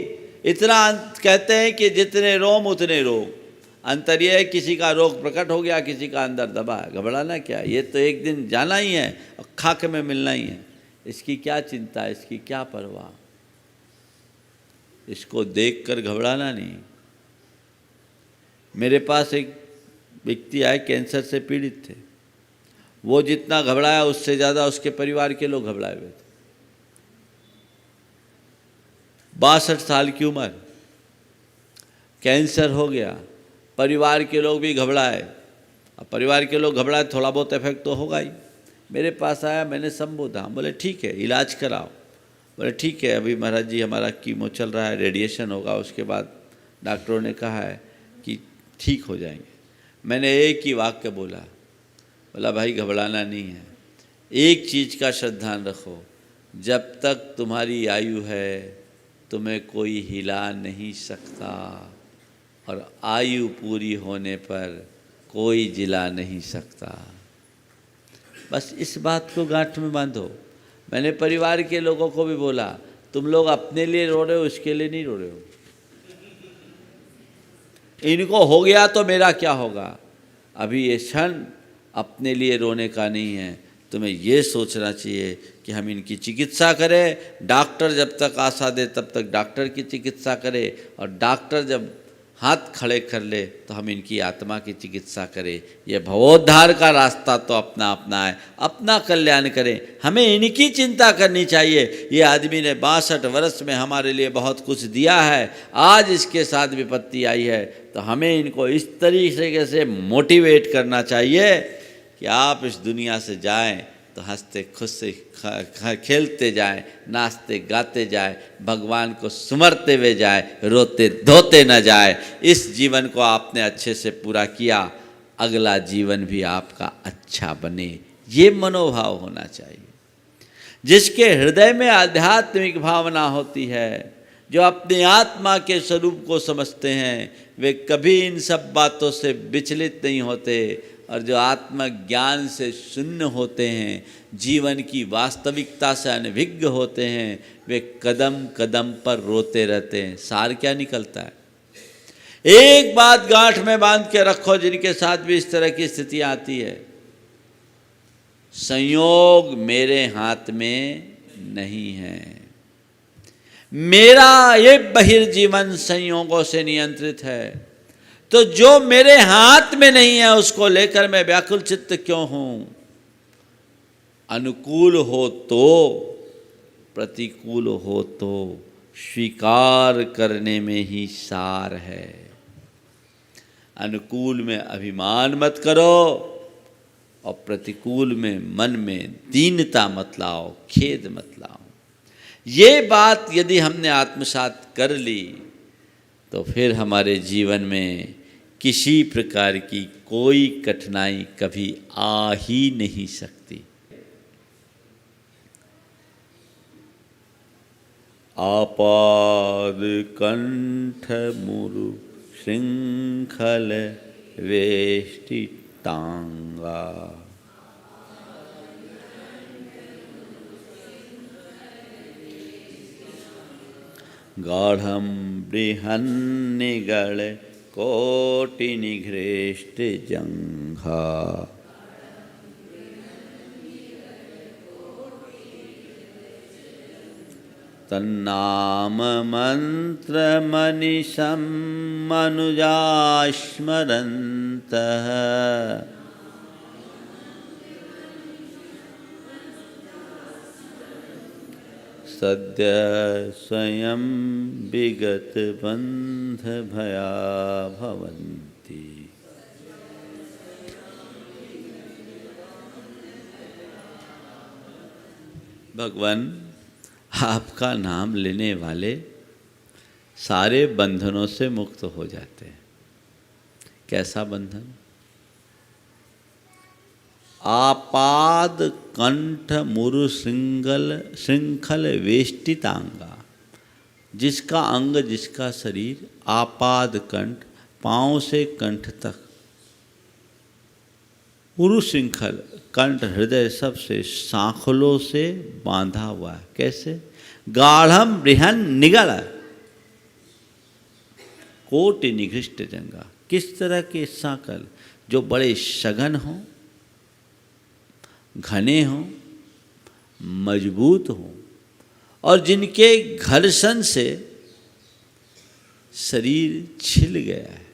इतना कहते हैं कि जितने रोम उतने रोग। अंतर यह है किसी का रोग प्रकट हो गया, किसी का अंदर दबा है। घबराना क्या, ये तो एक दिन जाना ही है और खाक में मिलना ही है। इसकी क्या चिंता, इसकी क्या परवाह, इसको देखकर घबराना नहीं। मेरे पास एक व्यक्ति आए, कैंसर से पीड़ित थे। वो जितना घबराया उससे ज़्यादा उसके परिवार के लोग घबराए हुए थे। 62 साल की उम्र, कैंसर हो गया, परिवार के लोग भी घबराए। अब परिवार के लोग घबराए, थोड़ा बहुत इफेक्ट तो होगा ही। मेरे पास आया, मैंने संबोधा, बोले ठीक है इलाज कराओ। बोले ठीक है, अभी महाराज जी हमारा कीमो चल रहा है, रेडिएशन होगा, उसके बाद डॉक्टरों ने कहा है कि ठीक हो जाएंगे। मैंने एक ही वाक्य बोला भाई घबराना नहीं है, एक चीज़ का श्रद्धान रखो, जब तक तुम्हारी आयु है तुम्हें कोई हिला नहीं सकता, और आयु पूरी होने पर कोई जिला नहीं सकता। बस इस बात को गांठ में बांधो। मैंने परिवार के लोगों को भी बोला, तुम लोग अपने लिए रो रहे हो, इसके लिए नहीं रो रहे हो। इनको हो गया तो मेरा क्या होगा। अभी ये क्षण अपने लिए रोने का नहीं है, तुम्हें ये सोचना चाहिए कि हम इनकी चिकित्सा करें। डॉक्टर जब तक आशा दे तब तक डॉक्टर की चिकित्सा करें, और डॉक्टर जब हाथ खड़े कर ले तो हम इनकी आत्मा की चिकित्सा करें। यह भवोद्धार का रास्ता तो अपना अपना है, अपना कल्याण करें, हमें इनकी चिंता करनी चाहिए। ये आदमी ने 62 वर्ष में हमारे लिए बहुत कुछ दिया है, आज इसके साथ विपत्ति आई है, तो हमें इनको इस तरीके से मोटिवेट करना चाहिए कि आप इस दुनिया से जाएं तो हंसते खुश से खेलते जाएं, नाचते गाते जाएं, भगवान को सुमरते हुए जाएं, रोते धोते न जाएं। इस जीवन को आपने अच्छे से पूरा किया, अगला जीवन भी आपका अच्छा बने, ये मनोभाव होना चाहिए। जिसके हृदय में आध्यात्मिक भावना होती है, जो अपनी आत्मा के स्वरूप को समझते हैं, वे कभी इन सब बातों से विचलित नहीं होते, और जो आत्मज्ञान से शून्य होते हैं, जीवन की वास्तविकता से अनभिज्ञ होते हैं, वे कदम कदम पर रोते रहते हैं। सार क्या निकलता है? एक बात गांठ में बांध के रखो, जिनके साथ भी इस तरह की स्थिति आती है, संयोग मेरे हाथ में नहीं है, मेरा ये बहिर्जीवन संयोगों से नियंत्रित है। तो जो मेरे हाथ में नहीं है उसको लेकर मैं व्याकुल चित्त क्यों हूं? अनुकूल हो तो, प्रतिकूल हो तो, स्वीकार करने में ही सार है। अनुकूल में अभिमान मत करो, और प्रतिकूल में मन में दीनता मत लाओ, खेद मत लाओ। ये बात यदि हमने आत्मसात कर ली तो फिर हमारे जीवन में किसी प्रकार की कोई कठिनाई कभी आ ही नहीं सकती। आपाद कंठ मुरु श्रृंखल वेष्टितांगा, गाढ़ं बृहन्निगल कोटि निघृष्ट जंघा, तन्नाम मंत्र मनीषं मनुजा स्मरन्तः, सद्य स्वयं विगत बंध भया भवन्ति। भगवान, आपका नाम लेने वाले सारे बंधनों से मुक्त हो जाते हैं। कैसा बंधन? आपाद कंठ मुरु श्रृंखल वेष्टितांगा, जिसका अंग, जिसका शरीर आपाद कंठ, पांव से कंठ तक, उरु श्रृंखल कंठ हृदय सबसे सांखलों से बांधा हुआ है। कैसे? गाढ़म बृहन निगल कोटि निघृष्ट जंगा, किस तरह के सांकल जो बड़े सघन हों, घने हों, मजबूत हों और जिनके घर्षण से शरीर छिल गया है।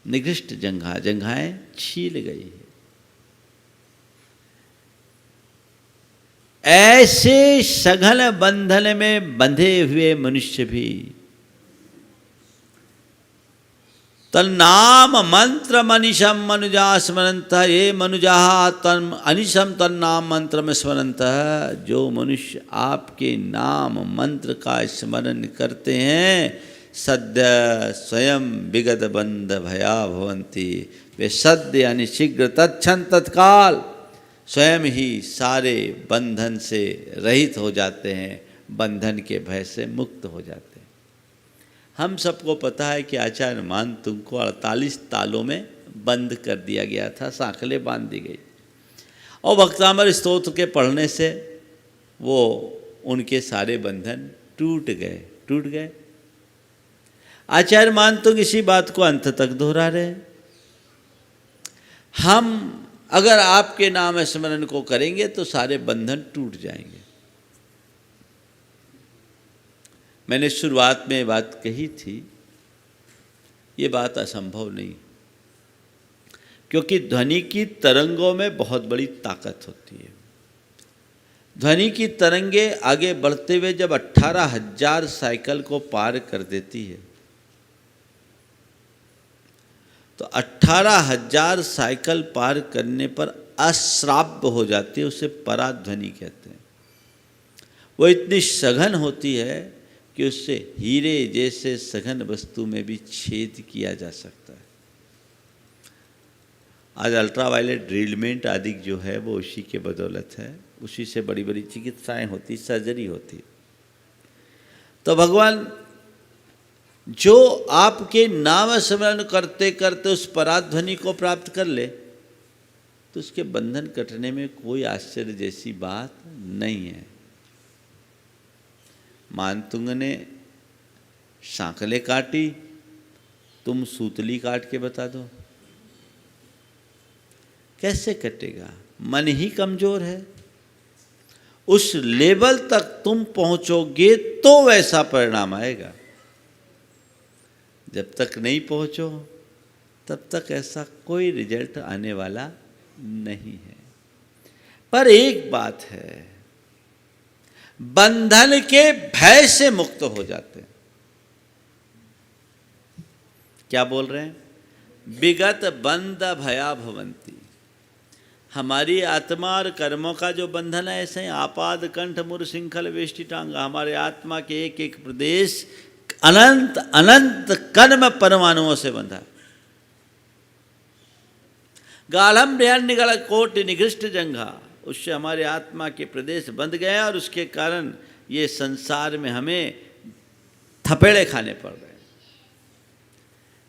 निघृष्ट जंघा, जंघाएं छील गई है। ऐसे सघन बंधन में बंधे हुए मनुष्य भी तन्नाम मंत्र मनीषम मनुजा स्मरंत, ये मनुजा तन अनिशम तन्नाम मंत्र में स्मरंत, जो मनुष्य आपके नाम मंत्र का स्मरण करते हैं, सद्य स्वयं विगत बंध भया भवंती, वे सद्य यानी शीघ्र, तत्क्षण तत्काल स्वयं ही सारे बंधन से रहित हो जाते हैं, बंधन के भय से मुक्त हो जाते हैं। हम सबको पता है कि आचार्य मानतुंग को 48 तालों में बंद कर दिया गया था, सांकलें बांध दी गई और भक्तामृत स्तोत्र के पढ़ने से वो उनके सारे बंधन टूट गए। आचार्य मानतुंग इसी बात को अंत तक दोहरा रहे। हम अगर आपके नाम स्मरण को करेंगे तो सारे बंधन टूट जाएंगे। मैंने शुरुआत में ये बात कही थी, ये बात असंभव नहीं, क्योंकि ध्वनि की तरंगों में बहुत बड़ी ताकत होती है। ध्वनि की तरंगे आगे बढ़ते हुए जब 18,000 साइकिल को पार कर देती है तो 18,000 साइकिल पार करने पर अश्राव्य हो जाती है, उसे पराध्वनि कहते हैं। वो इतनी सघन होती है कि उससे हीरे जैसे सघन वस्तु में भी छेद किया जा सकता है। आज अल्ट्रावायलेट ड्रिलमेंट आदि जो है वो उसी के बदौलत है, उसी से बड़ी बड़ी चिकित्साएं होती, सर्जरी होती। तो भगवान जो आपके नाम स्मरण करते करते उस पराध्वनि को प्राप्त कर ले तो उसके बंधन कटने में कोई आश्चर्य जैसी बात नहीं है। मानतुंग ने सांकलें काटी, तुम सूतली काट के बता दो, कैसे कटेगा? मन ही कमजोर है। उस लेवल तक तुम पहुंचोगे तो वैसा परिणाम आएगा, जब तक नहीं पहुंचो तब तक ऐसा कोई रिजल्ट आने वाला नहीं है। पर एक बात है, बंधन के भय से मुक्त हो जाते हैं। क्या बोल रहे हैं? विगत बंध भया भवंती। हमारी आत्मा और कर्मों का जो बंधन है, ऐसे ही आपाद कंठ मुर श्रृंखल वेष्टितांगा, हमारे आत्मा के एक एक प्रदेश अनंत अनंत कर्म परमाणुओं से बंधा। गाढ़म ब्रहण निगल कोटि निकृष्ट जंघा, उससे हमारे आत्मा के प्रदेश बंध गए और उसके कारण ये संसार में हमें थपेड़े खाने पड़ रहे हैं।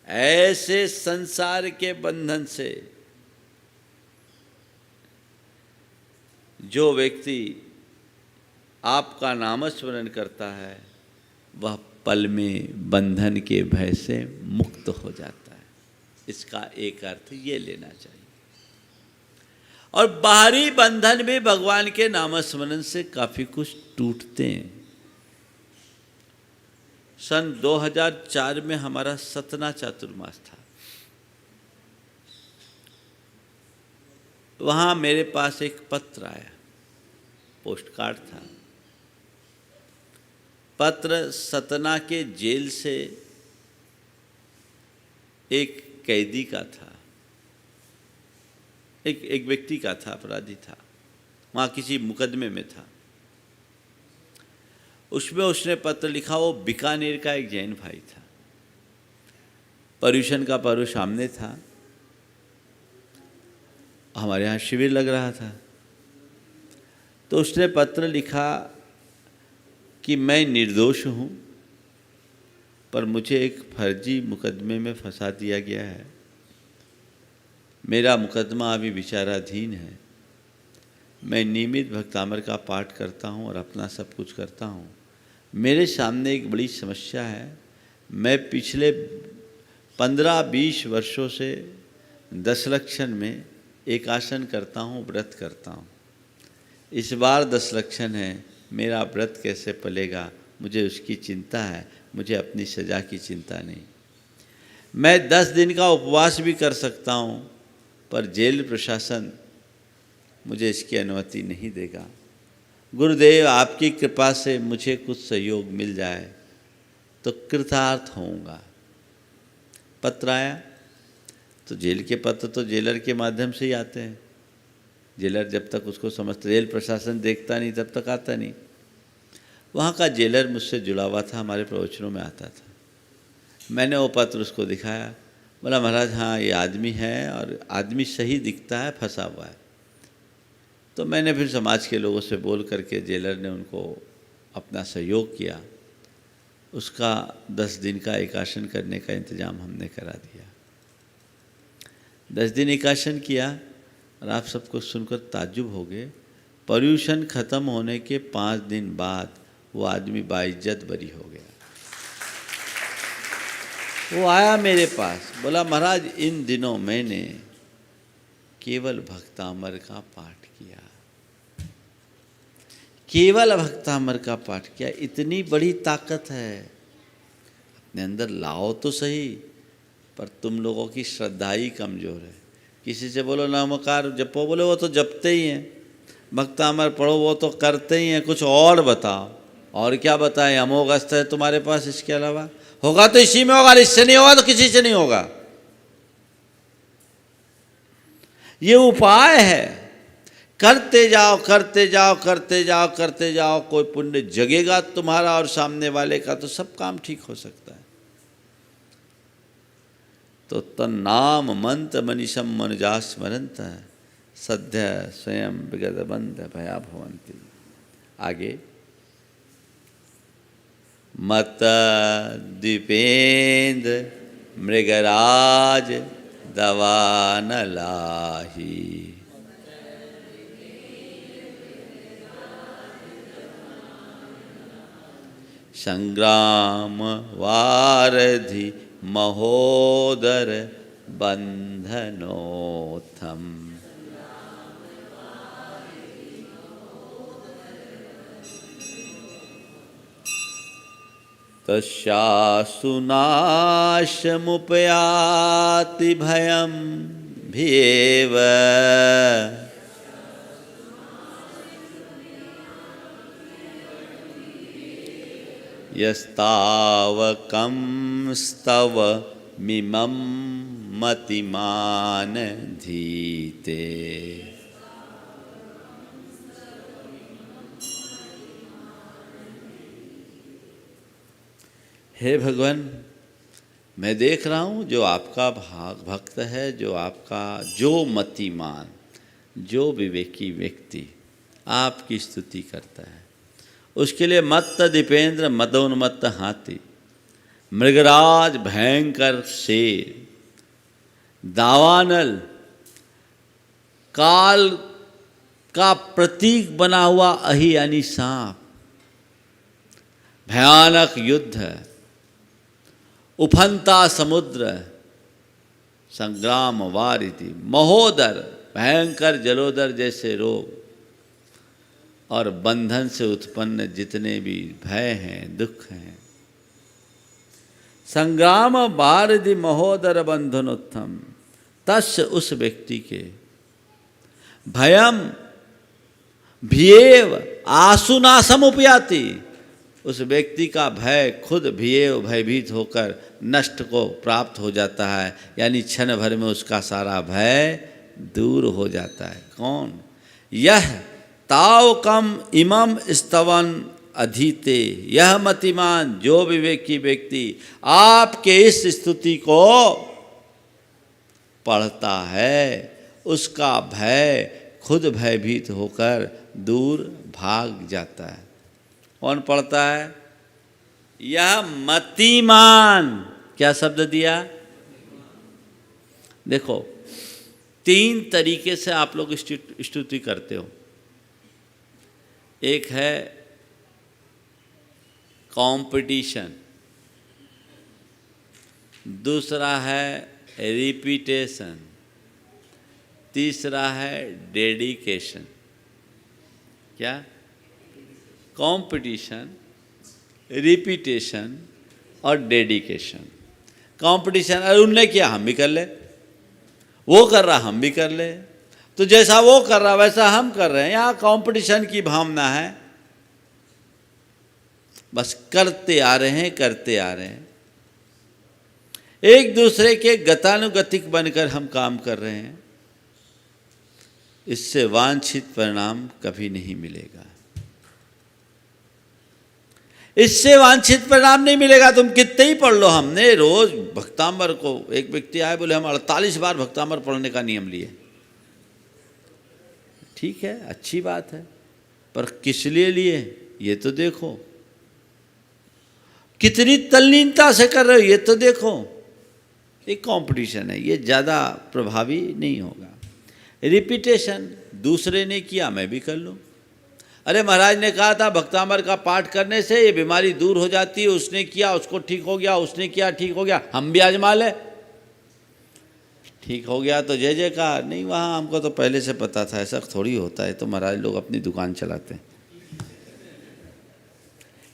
ऐसे संसार के बंधन से जो व्यक्ति आपका नामस्मरण करता है वह पल में बंधन के भय से मुक्त हो जाता है। इसका एक अर्थ ये लेना चाहिए। और बाहरी बंधन भी भगवान के नामस्मरण से काफी कुछ टूटते हैं। सन 2004 में हमारा सतना चातुर्मास था। वहां मेरे पास एक पत्र आया, पोस्ट कार्ड था। पत्र सतना के जेल से एक कैदी का था, एक व्यक्ति का था, अपराधी था, वहाँ किसी मुकदमे में था। उसमें उसने पत्र लिखा। वो बीकानेर का एक जैन भाई था। पर्यूषण का पर्व सामने था, हमारे यहाँ शिविर लग रहा था। तो उसने पत्र लिखा कि मैं निर्दोष हूँ, पर मुझे एक फर्जी मुकदमे में फंसा दिया गया है। मेरा मुकदमा अभी विचाराधीन है। मैं नियमित भक्तामर का पाठ करता हूँ और अपना सब कुछ करता हूँ। मेरे सामने एक बड़ी समस्या है। मैं पिछले 15-20 वर्षों से दशलक्षण में एकासन करता हूँ, व्रत करता हूँ। इस बार दशलक्षण है, मेरा व्रत कैसे पलेगा, मुझे उसकी चिंता है। मुझे अपनी सजा की चिंता नहीं। मैं 10 दिन का उपवास भी कर सकता हूँ, पर जेल प्रशासन मुझे इसकी अनुमति नहीं देगा। गुरुदेव, आपकी कृपा से मुझे कुछ सहयोग मिल जाए तो कृतार्थ होऊंगा। पत्र आया। तो जेल के पत्र तो जेलर के माध्यम से ही आते हैं। जेलर जब तक उसको समझता, जेल प्रशासन देखता नहीं तब तक आता नहीं। वहाँ का जेलर मुझसे जुड़ा हुआ था, हमारे प्रवचनों में आता था। मैंने वो पत्र उसको दिखाया। बोला, महाराज हाँ ये आदमी है और आदमी सही दिखता है, फंसा हुआ है। तो मैंने फिर समाज के लोगों से बोल करके जेलर ने उनको अपना सहयोग किया। उसका 10 दिन का एकासन करने का इंतज़ाम हमने करा दिया। 10 दिन एकासन किया और आप सबको सुनकर ताज्जुब हो गए। पर्यूषण खत्म होने के 5 दिन बाद वो आदमी बाइज्जत बरी हो गया। वो आया मेरे पास, बोला महाराज इन दिनों मैंने केवल भक्तामर का पाठ किया, केवल भक्तामर का पाठ किया। इतनी बड़ी ताकत है, अपने अंदर लाओ तो सही, पर तुम लोगों की श्रद्धा ही कमज़ोर है। किसी से बोलो नामकार जपो, बोले वो तो जपते ही हैं। भक्तामर पढ़ो, वो तो करते ही हैं। कुछ और बताओ। और क्या बताएं? अमोघ अस्त्र है तुम्हारे पास, इसके अलावा होगा तो इसी में होगा, इससे नहीं होगा तो किसी से नहीं होगा। ये उपाय है, करते जाओ करते जाओ करते जाओ करते जाओ, कोई पुण्य जगेगा तुम्हारा और सामने वाले का, तो सब काम ठीक हो सकता है। तो तन्नाम मंत्र मनीषम मनुजा स्मरंत सद्य स्वयं विगत बंध भया भवंती। आगे मत द्वीपेन्द्र मृगराज दवा न लाही, संग्राम वारधि महोदर बंधनोत्थम। तस्यासु नाशमुपयाति भयं भीव, यस्तावकं स्तव मिमं मतिमान धीते। हे भगवान, मैं देख रहा हूँ जो आपका भक्त है, जो आपका जो मतिमान, जो विवेकी व्यक्ति आपकी स्तुति करता है, उसके लिए मत्त दीपेंद्र मदोन्मत्त हाथी, मृगराज भयंकर शेर, दावानल काल का प्रतीक बना हुआ अहि यानी सांप, भयानक युद्ध, उफनता समुद्र, संग्राम वारिधि, महोदर भयंकर जलोदर जैसे रोग और बंधन से उत्पन्न जितने भी भय हैं, दुख हैं, संग्राम वारिधि महोदर बंधनोत्थम, तस्य उस व्यक्ति के भयम भीएव आसुनासम उपयाति, उस व्यक्ति का भय खुद भीएव भयभीत होकर नष्ट को प्राप्त हो जाता है, यानी क्षण भर में उसका सारा भय दूर हो जाता है। कौन? यह ताव कम इमम स्तवन अधीते, यह मतिमान जो विवेकी व्यक्ति आपके इस स्तुति को पढ़ता है, उसका भय खुद भयभीत होकर दूर भाग जाता है। कौन पढ़ता है? यह मतिमान। क्या शब्द दिया? देखो, 3 तरीके से आप लोग स्तुति करते हो। एक है कंपटीशन, दूसरा है रिपीटेशन, तीसरा है डेडिकेशन। क्या? कंपटीशन, रिपीटेशन और डेडिकेशन। कंपटीशन, अरे उनने किया हम भी कर ले, वो कर रहा हम भी कर ले, तो जैसा वो कर रहा वैसा हम कर रहे हैं। यहाँ कंपटीशन की भावना है, बस करते आ रहे हैं, करते आ रहे हैं, एक दूसरे के गतानुगतिक बनकर हम काम कर रहे हैं। इससे वांछित परिणाम कभी नहीं मिलेगा, इससे वांछित परिणाम नहीं मिलेगा। तुम कितने ही पढ़ लो। हमने रोज भक्तांबर को, एक व्यक्ति आए बोले हम 48 बार भक्तांबर पढ़ने का नियम लिए। ठीक है, अच्छी बात है, पर किस लिए लिए ये तो देखो, कितनी तल्लीनता से कर रहे हो ये तो देखो। एक कंपटीशन है, ये ज़्यादा प्रभावी नहीं होगा। रिपीटेशन, दूसरे ने किया मैं भी कर लूँ। अरे महाराज ने कहा था भक्तांबर का पाठ करने से ये बीमारी दूर हो जाती है, उसने किया उसको ठीक हो गया, उसने किया ठीक हो गया, हम भी आजमा ले। ठीक हो गया तो जय जयकार। नहीं, वहाँ हमको तो पहले से पता था, ऐसा थोड़ी होता है, तो महाराज लोग अपनी दुकान चलाते हैं।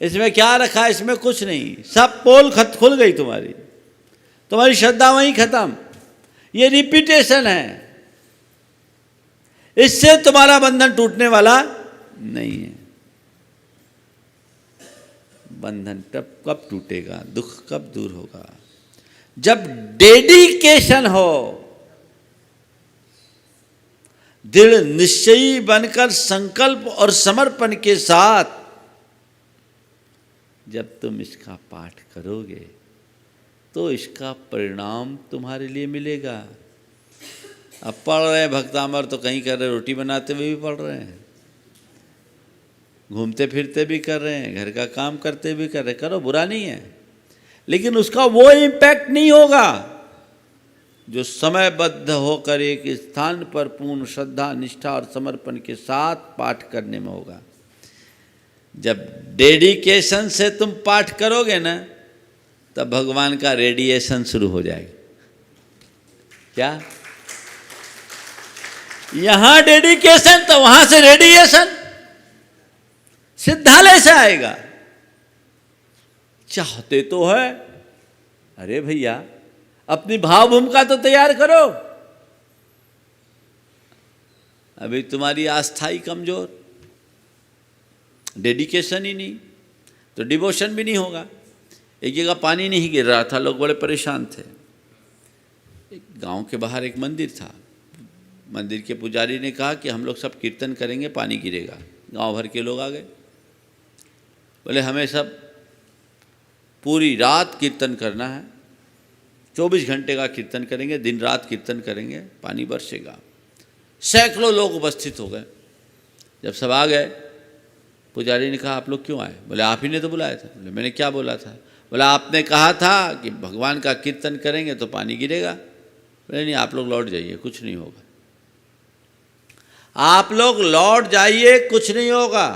इसमें क्या रखा है? इसमें कुछ नहीं, सब पोल खुल गई तुम्हारी श्रद्धा वहीं खत्म। ये रिपीटेशन है, इससे तुम्हारा बंधन टूटने वाला नहीं है। बंधन कब टूटेगा, दुख कब दूर होगा? जब डेडिकेशन हो, दृढ़ निश्चयी बनकर संकल्प और समर्पण के साथ जब तुम इसका पाठ करोगे तो इसका परिणाम तुम्हारे लिए मिलेगा। अब पढ़ रहे हैं भक्तांबर तो कहीं कर रहे, रोटी बनाते हुए भी पढ़ रहे हैं, घूमते फिरते भी कर रहे हैं, घर का काम करते भी कर रहे, करो, बुरा नहीं है, लेकिन उसका वो इम्पैक्ट नहीं होगा जो समयबद्ध होकर एक स्थान पर पूर्ण श्रद्धा, निष्ठा और समर्पण के साथ पाठ करने में होगा। जब डेडिकेशन से तुम पाठ करोगे ना, तब भगवान का रेडिएशन शुरू हो जाएगा। क्या? यहां डेडिकेशन तो वहां से रेडिएशन सिद्धालय से आएगा। चाहते तो है, अरे भैया अपनी भाव भूमिका तो तैयार करो। अभी तुम्हारी आस्था ही कमजोर, डेडिकेशन ही नहीं, तो डिवोशन भी नहीं होगा। एक जगह पानी नहीं गिर रहा था, लोग बड़े परेशान थे। एक गांव के बाहर एक मंदिर था, मंदिर के पुजारी ने कहा कि हम लोग सब कीर्तन करेंगे, पानी गिरेगा। गांव भर के लोग आ गए, बोले हमें सब पूरी रात कीर्तन करना है, 24 घंटे का कीर्तन करेंगे, दिन रात कीर्तन करेंगे, पानी बरसेगा। सैकड़ों लोग उपस्थित हो गए। जब सब आ गए, पुजारी ने कहा आप लोग क्यों आए? बोले आप ही ने तो बुलाया था। बोले मैंने क्या बोला था? बोला आपने कहा था कि भगवान का कीर्तन करेंगे तो पानी गिरेगा। बोले नहीं, आप लोग लौट जाइए, कुछ नहीं होगा। आप लोग लौट जाइए, कुछ नहीं होगा।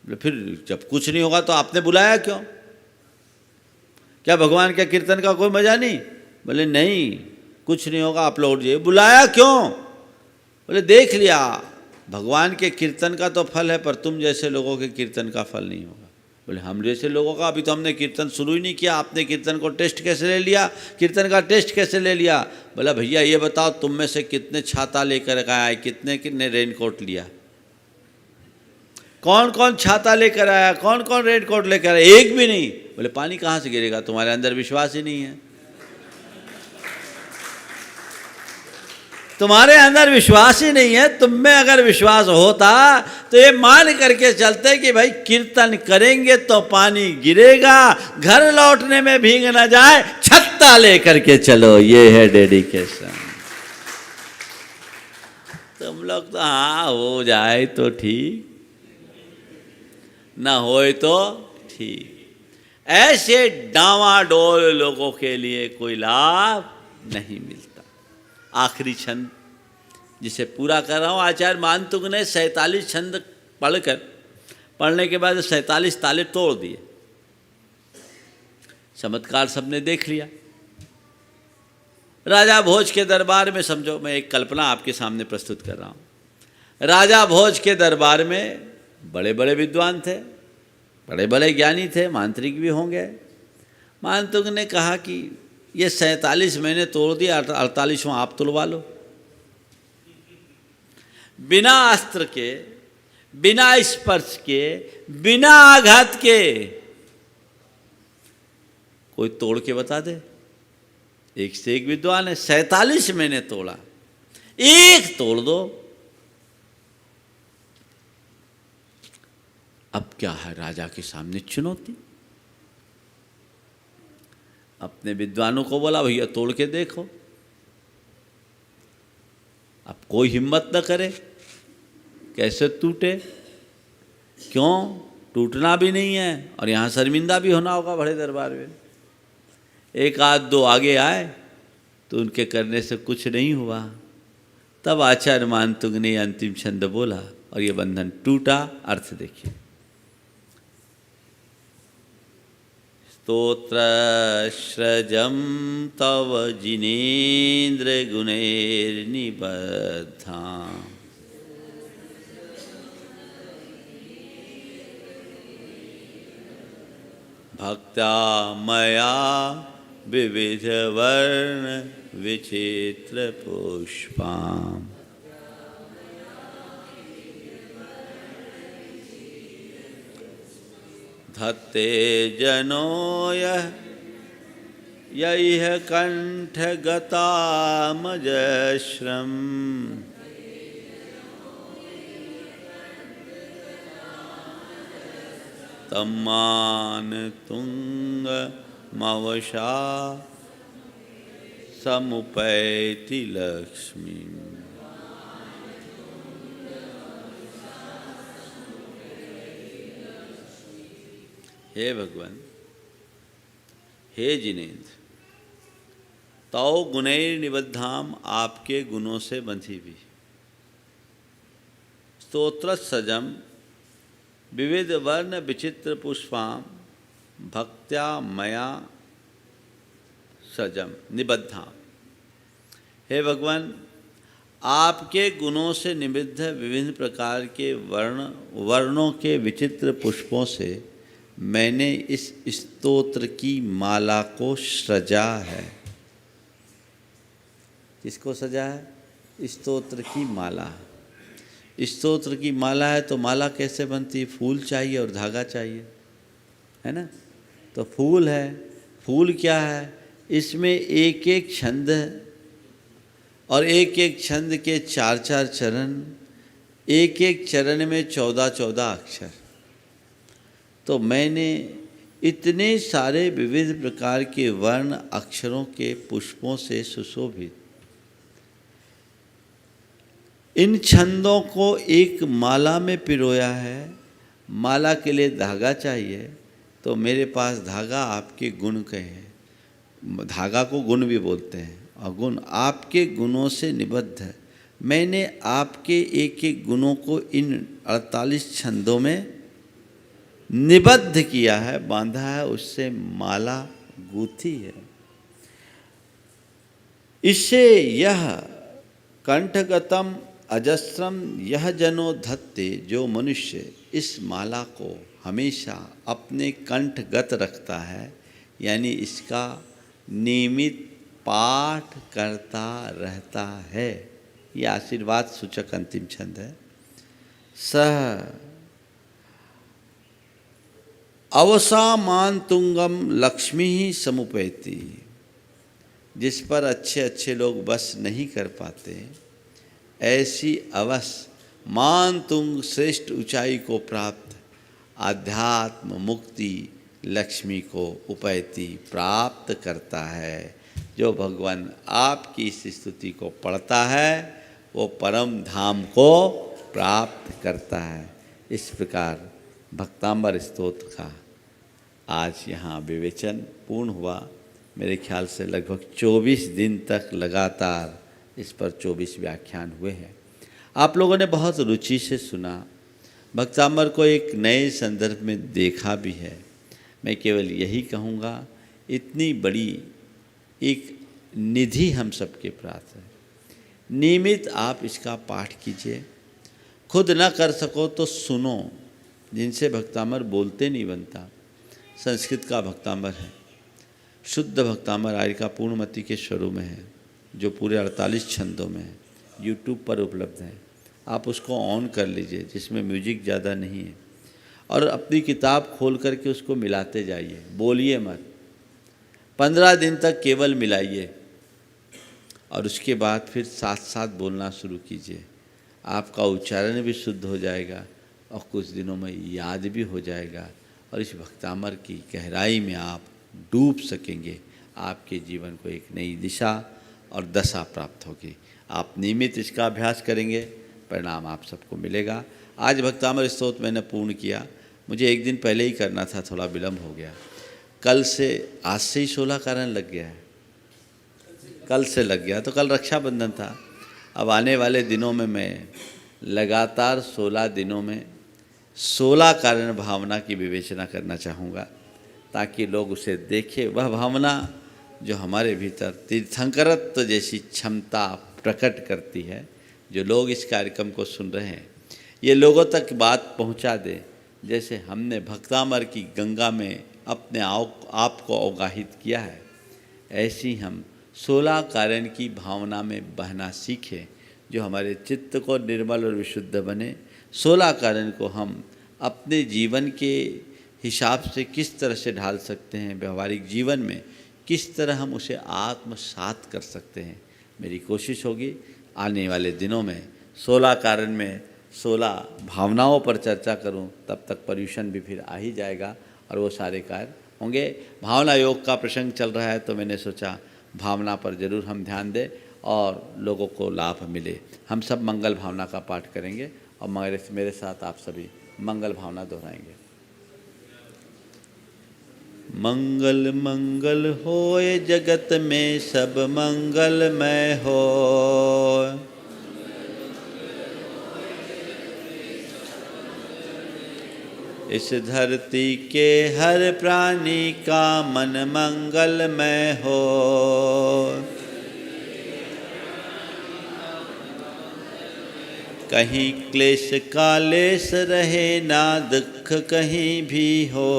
बोले फिर जब कुछ नहीं होगा तो आपने बुलाया क्यों? क्या भगवान के कीर्तन का कोई मजा नहीं? बोले नहीं, कुछ नहीं होगा, आप लौट जाइए। बुलाया क्यों? बोले देख लिया, भगवान के कीर्तन का तो फल है, पर तुम जैसे लोगों के कीर्तन का फल नहीं होगा। बोले हम जैसे लोगों का? अभी तो हमने कीर्तन शुरू ही नहीं किया, आपने कीर्तन को टेस्ट कैसे ले लिया? कीर्तन का टेस्ट कैसे ले लिया? बोला भैया ये बताओ, तुम में से कितने छाता लेकर आए, कितने रेनकोट लिया? कौन कौन छाता लेकर आया, कौन कौन रेनकोट लेकर आया? एक भी नहीं। बोले पानी कहाँ से गिरेगा? तुम्हारे अंदर विश्वास ही नहीं है। तुम्हारे अंदर विश्वास ही नहीं है। तुम में अगर विश्वास होता तो ये मान करके चलते कि भाई कीर्तन करेंगे तो पानी गिरेगा, घर लौटने में भीग ना जाए, छत्ता लेकर के चलो। ये है डेडिकेशन। तुम लोग तो हाँ हो जाए तो ठीक, ना होए तो ठीक। ऐसे डावाडोल लोगों के लिए कोई लाभ नहीं मिलता। आखिरी छंद जिसे पूरा कर रहा हूँ, आचार्य मानतुक ने 47 छंद पढ़ने के बाद 47 ताले तोड़ दिए। चमत्कार सबने देख लिया। राजा भोज के दरबार में, समझो मैं एक कल्पना आपके सामने प्रस्तुत कर रहा हूँ। राजा भोज के दरबार में बड़े बड़े विद्वान थे, बड़े बड़े ज्ञानी थे, मांत्रिक भी होंगे। मानतुक ने कहा कि ये 47 मैंने तोड़ दिया, 48वां आप तुलवा लो। बिना अस्त्र के, बिना स्पर्श के, बिना आघात के कोई तोड़ के बता दे। एक से एक विद्वान है। 47 मैंने तोड़ा, एक तोड़ दो। अब क्या है राजा के सामने चुनौती। अपने विद्वानों को बोला भैया तोड़ के देखो। अब कोई हिम्मत न करे, कैसे टूटे? क्यों? टूटना भी नहीं है और यहाँ शर्मिंदा भी होना होगा बड़े दरबार में। एक आध दो आगे आए तो उनके करने से कुछ नहीं हुआ। तब आचार्य मानतुक ने अंतिम छंद बोला और ये बंधन टूटा। अर्थ देखिए, स्तोत्रस्रजं तव जिनेन्द्र गुणैर्निबद्धाम् भक्त्या मया विविधवर्ण विचित्र पुष्पाम् धत्ते जनो यह कंठगतामजश्रम् तम्मान तुंग मवशा समुपैति लक्ष्मी। हे भगवान, हे जिनेन्द्र, तौ गुणैर्निबद्धाम, आपके गुणों से बंधी भी। स्तोत्र सजम विविध वर्ण विचित्र पुष्पाम भक्त्या मया सजम निबद्धाम। हे भगवान, आपके गुणों से निबद्ध विभिन्न प्रकार के वर्णों के विचित्र पुष्पों से मैंने इस स्तोत्र की माला को सजा है। किसको सजा है? स्तोत्र की माला। स्तोत्र की माला है तो माला कैसे बनती? फूल चाहिए और धागा चाहिए, है ना? तो फूल है। फूल क्या है? इसमें एक एक छंद और एक एक छंद के 4-4 चरण, एक एक चरण में 14-14 अक्षर। तो मैंने इतने सारे विविध प्रकार के वर्ण अक्षरों के पुष्पों से सुशोभित इन छंदों को एक माला में पिरोया है। माला के लिए धागा चाहिए, तो मेरे पास धागा आपके गुण के हैं। धागा को गुण भी बोलते हैं, और गुण आपके गुणों से निबद्ध है। मैंने आपके एक एक गुणों को इन 48 छंदों में निबद्ध किया है, बांधा है, उससे माला गूंथी है। इससे यह कंठगतम अजस्रम यह जनो धत्ते, जो मनुष्य इस माला को हमेशा अपने कंठगत रखता है, यानी इसका नियमित पाठ करता रहता है। ये आशीर्वाद सूचक अंतिम छंद है। सह अवसामान तुंगम लक्ष्मी ही समुपैती, जिस पर अच्छे अच्छे लोग बस नहीं कर पाते, ऐसी अवश्य मान तुंग श्रेष्ठ ऊंचाई को प्राप्त आध्यात्म मुक्ति लक्ष्मी को उपैती प्राप्त करता है। जो भगवान आपकी इस स्तुति को पढ़ता है वो परम धाम को प्राप्त करता है। इस प्रकार भक्तांबर स्तोत्र का आज यहाँ विवेचन पूर्ण हुआ। मेरे ख्याल से लगभग 24 दिन तक लगातार इस पर 24 व्याख्यान हुए हैं। आप लोगों ने बहुत रुचि से सुना, भक्तांबर को एक नए संदर्भ में देखा भी है। मैं केवल यही कहूँगा, इतनी बड़ी एक निधि हम सबके प्राप्त है। नियमित आप इसका पाठ कीजिए। खुद न कर सको तो सुनो, जिनसे भक्तांबर बोलते नहीं बनता। संस्कृत का भक्तांबर है, शुद्ध भक्तांबर आर्य का पूर्णमति के स्वरूप में है, जो पूरे 48 छंदों में है। यूट्यूब पर उपलब्ध है, आप उसको ऑन कर लीजिए, जिसमें म्यूजिक ज़्यादा नहीं है, और अपनी किताब खोल करके उसको मिलाते जाइए, बोलिए मत। 15 दिन तक केवल मिलाइए, और उसके बाद फिर साथ साथ बोलना शुरू कीजिए। आपका उच्चारण भी शुद्ध हो जाएगा और कुछ दिनों में याद भी हो जाएगा, और इस भक्तांबर की गहराई में आप डूब सकेंगे। आपके जीवन को एक नई दिशा और दशा प्राप्त होगी। आप नियमित इसका अभ्यास करेंगे, परिणाम आप सबको मिलेगा। आज भक्तांबर स्तोत्र मैंने पूर्ण किया। मुझे एक दिन पहले ही करना था, थोड़ा विलम्ब हो गया। कल से, आज से ही 16 कारण लग गया है, कल से लग गया, तो कल रक्षाबंधन था। अब आने वाले दिनों में मैं लगातार 16 दिनों में 16 कारण भावना की विवेचना करना चाहूँगा, ताकि लोग उसे देखें। वह भावना जो हमारे भीतर तीर्थंकरत्व जैसी क्षमता प्रकट करती है। जो लोग इस कार्यक्रम को सुन रहे हैं, ये लोगों तक बात पहुंचा दे, जैसे हमने भक्तांबर की गंगा में अपने आप को अवगाहित किया है। ऐसी हम 16 कारण की भावना में बहना सीखें, जो हमारे चित्त को निर्मल और विशुद्ध बने। 16 कारण को हम अपने जीवन के हिसाब से किस तरह से ढाल सकते हैं, व्यवहारिक जीवन में किस तरह हम उसे आत्मसात कर सकते हैं। मेरी कोशिश होगी आने वाले दिनों में 16 कारण में 16 भावनाओं पर चर्चा करूं। तब तक पर्यूषण भी फिर आ ही जाएगा और वो सारे कार्य होंगे। भावना योग का प्रसंग चल रहा है, तो मैंने सोचा भावना पर जरूर हम ध्यान दें और लोगों को लाभ मिले। हम सब मंगल भावना का पाठ करेंगे और मेरे साथ आप सभी मंगल भावना दोहराएंगे। मंगल मंगल होए जगत में सब मंगलमय हो। इस धरती के हर प्राणी का मन मंगलमय हो। कहीं क्लेश का लेस रहे ना दुख कहीं भी हो।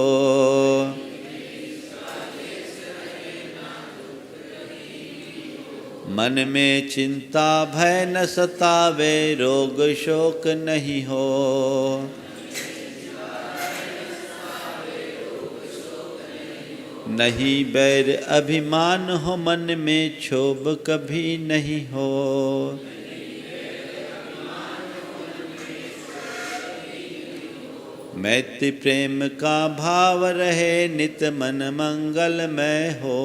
मन में चिंता भय न सतावे, रोग शोक नहीं हो। नहीं बैर अभिमान हो, मन में क्षोभ कभी नहीं हो। मैत्री प्रेम का भाव रहे नित मन मंगलमय हो।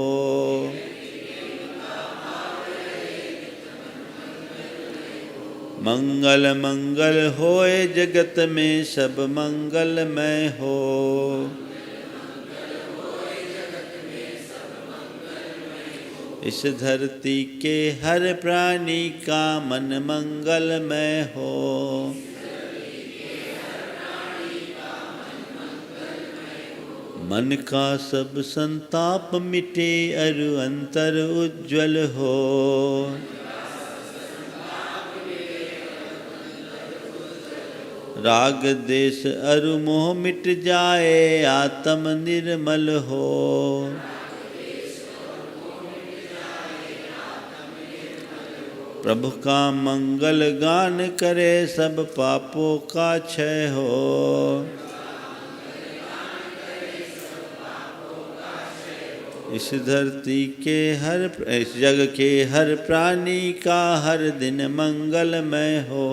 मंगल मंगल होए जगत में सब मंगलमय हो। इस धरती के हर प्राणी का मन मंगलमय हो। मन का सब संताप मिटे अरु अंतर उज्ज्वल हो। राग देश अरु मोह मिट जाए आत्म निर्मल हो। प्रभु का मंगल गान करे सब पापों का क्षय हो। इस धरती के इस जग के हर प्राणी का हर दिन मंगलमय हो।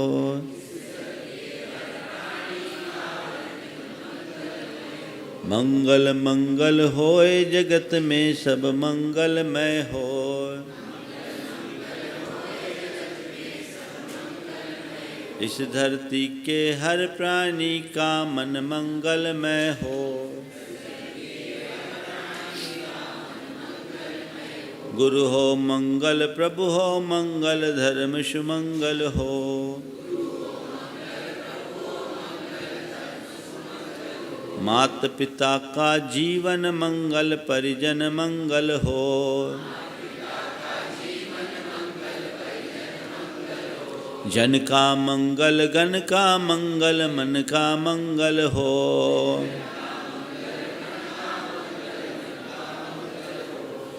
मंगल मंगल होए जगत में सब मंगलमय हो। इस धरती के हर प्राणी का मन मंगलमय हो। गुरु हो मंगल प्रभु हो मंगल धर्म सुमंगल हो। मात पिता का जीवन मंगल परिजन मंगल हो। जन का मंगल गण का मंगल मन का मंगल हो।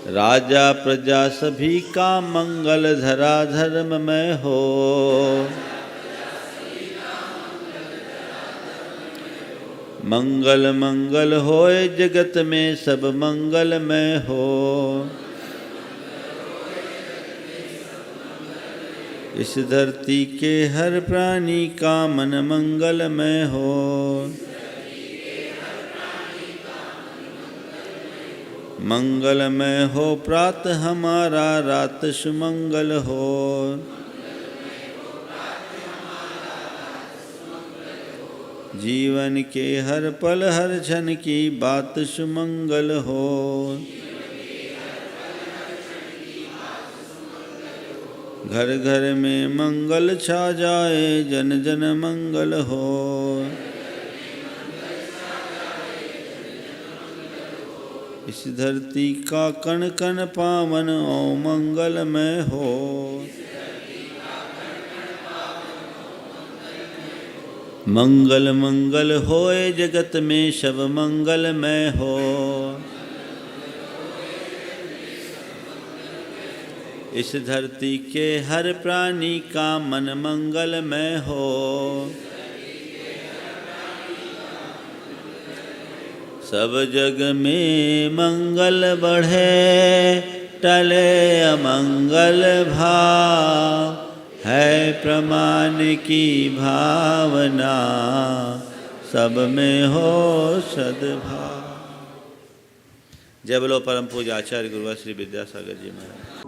राजा प्रजा सभी का मंगल धरा धर्ममय हो। मंगल मंगल होए जगत में सब मंगलमय हो। इस धरती के हर प्राणी का मन मंगलमय हो। मंगलमय हो प्रातः हमारा रात सुमंगल हो। जीवन के हर पल हर क्षण की बात सुमंगल हो। घर घर में मंगल छा जाए जन जन मंगल हो। इस धरती का कण कण पावन ओ मंगलमय हो। मंगल मंगल होए जगत में सब मंगलमय हो। इस धरती के हर प्राणी का मन मंगलमय हो। सब जग में मंगल बढ़े टले अमंगल भाव। है प्रमाण की भावना सब में हो सद्भाव। जय बोलो परम पूज्य आचार्य गुरुवर श्री विद्यासागर जी महाराज।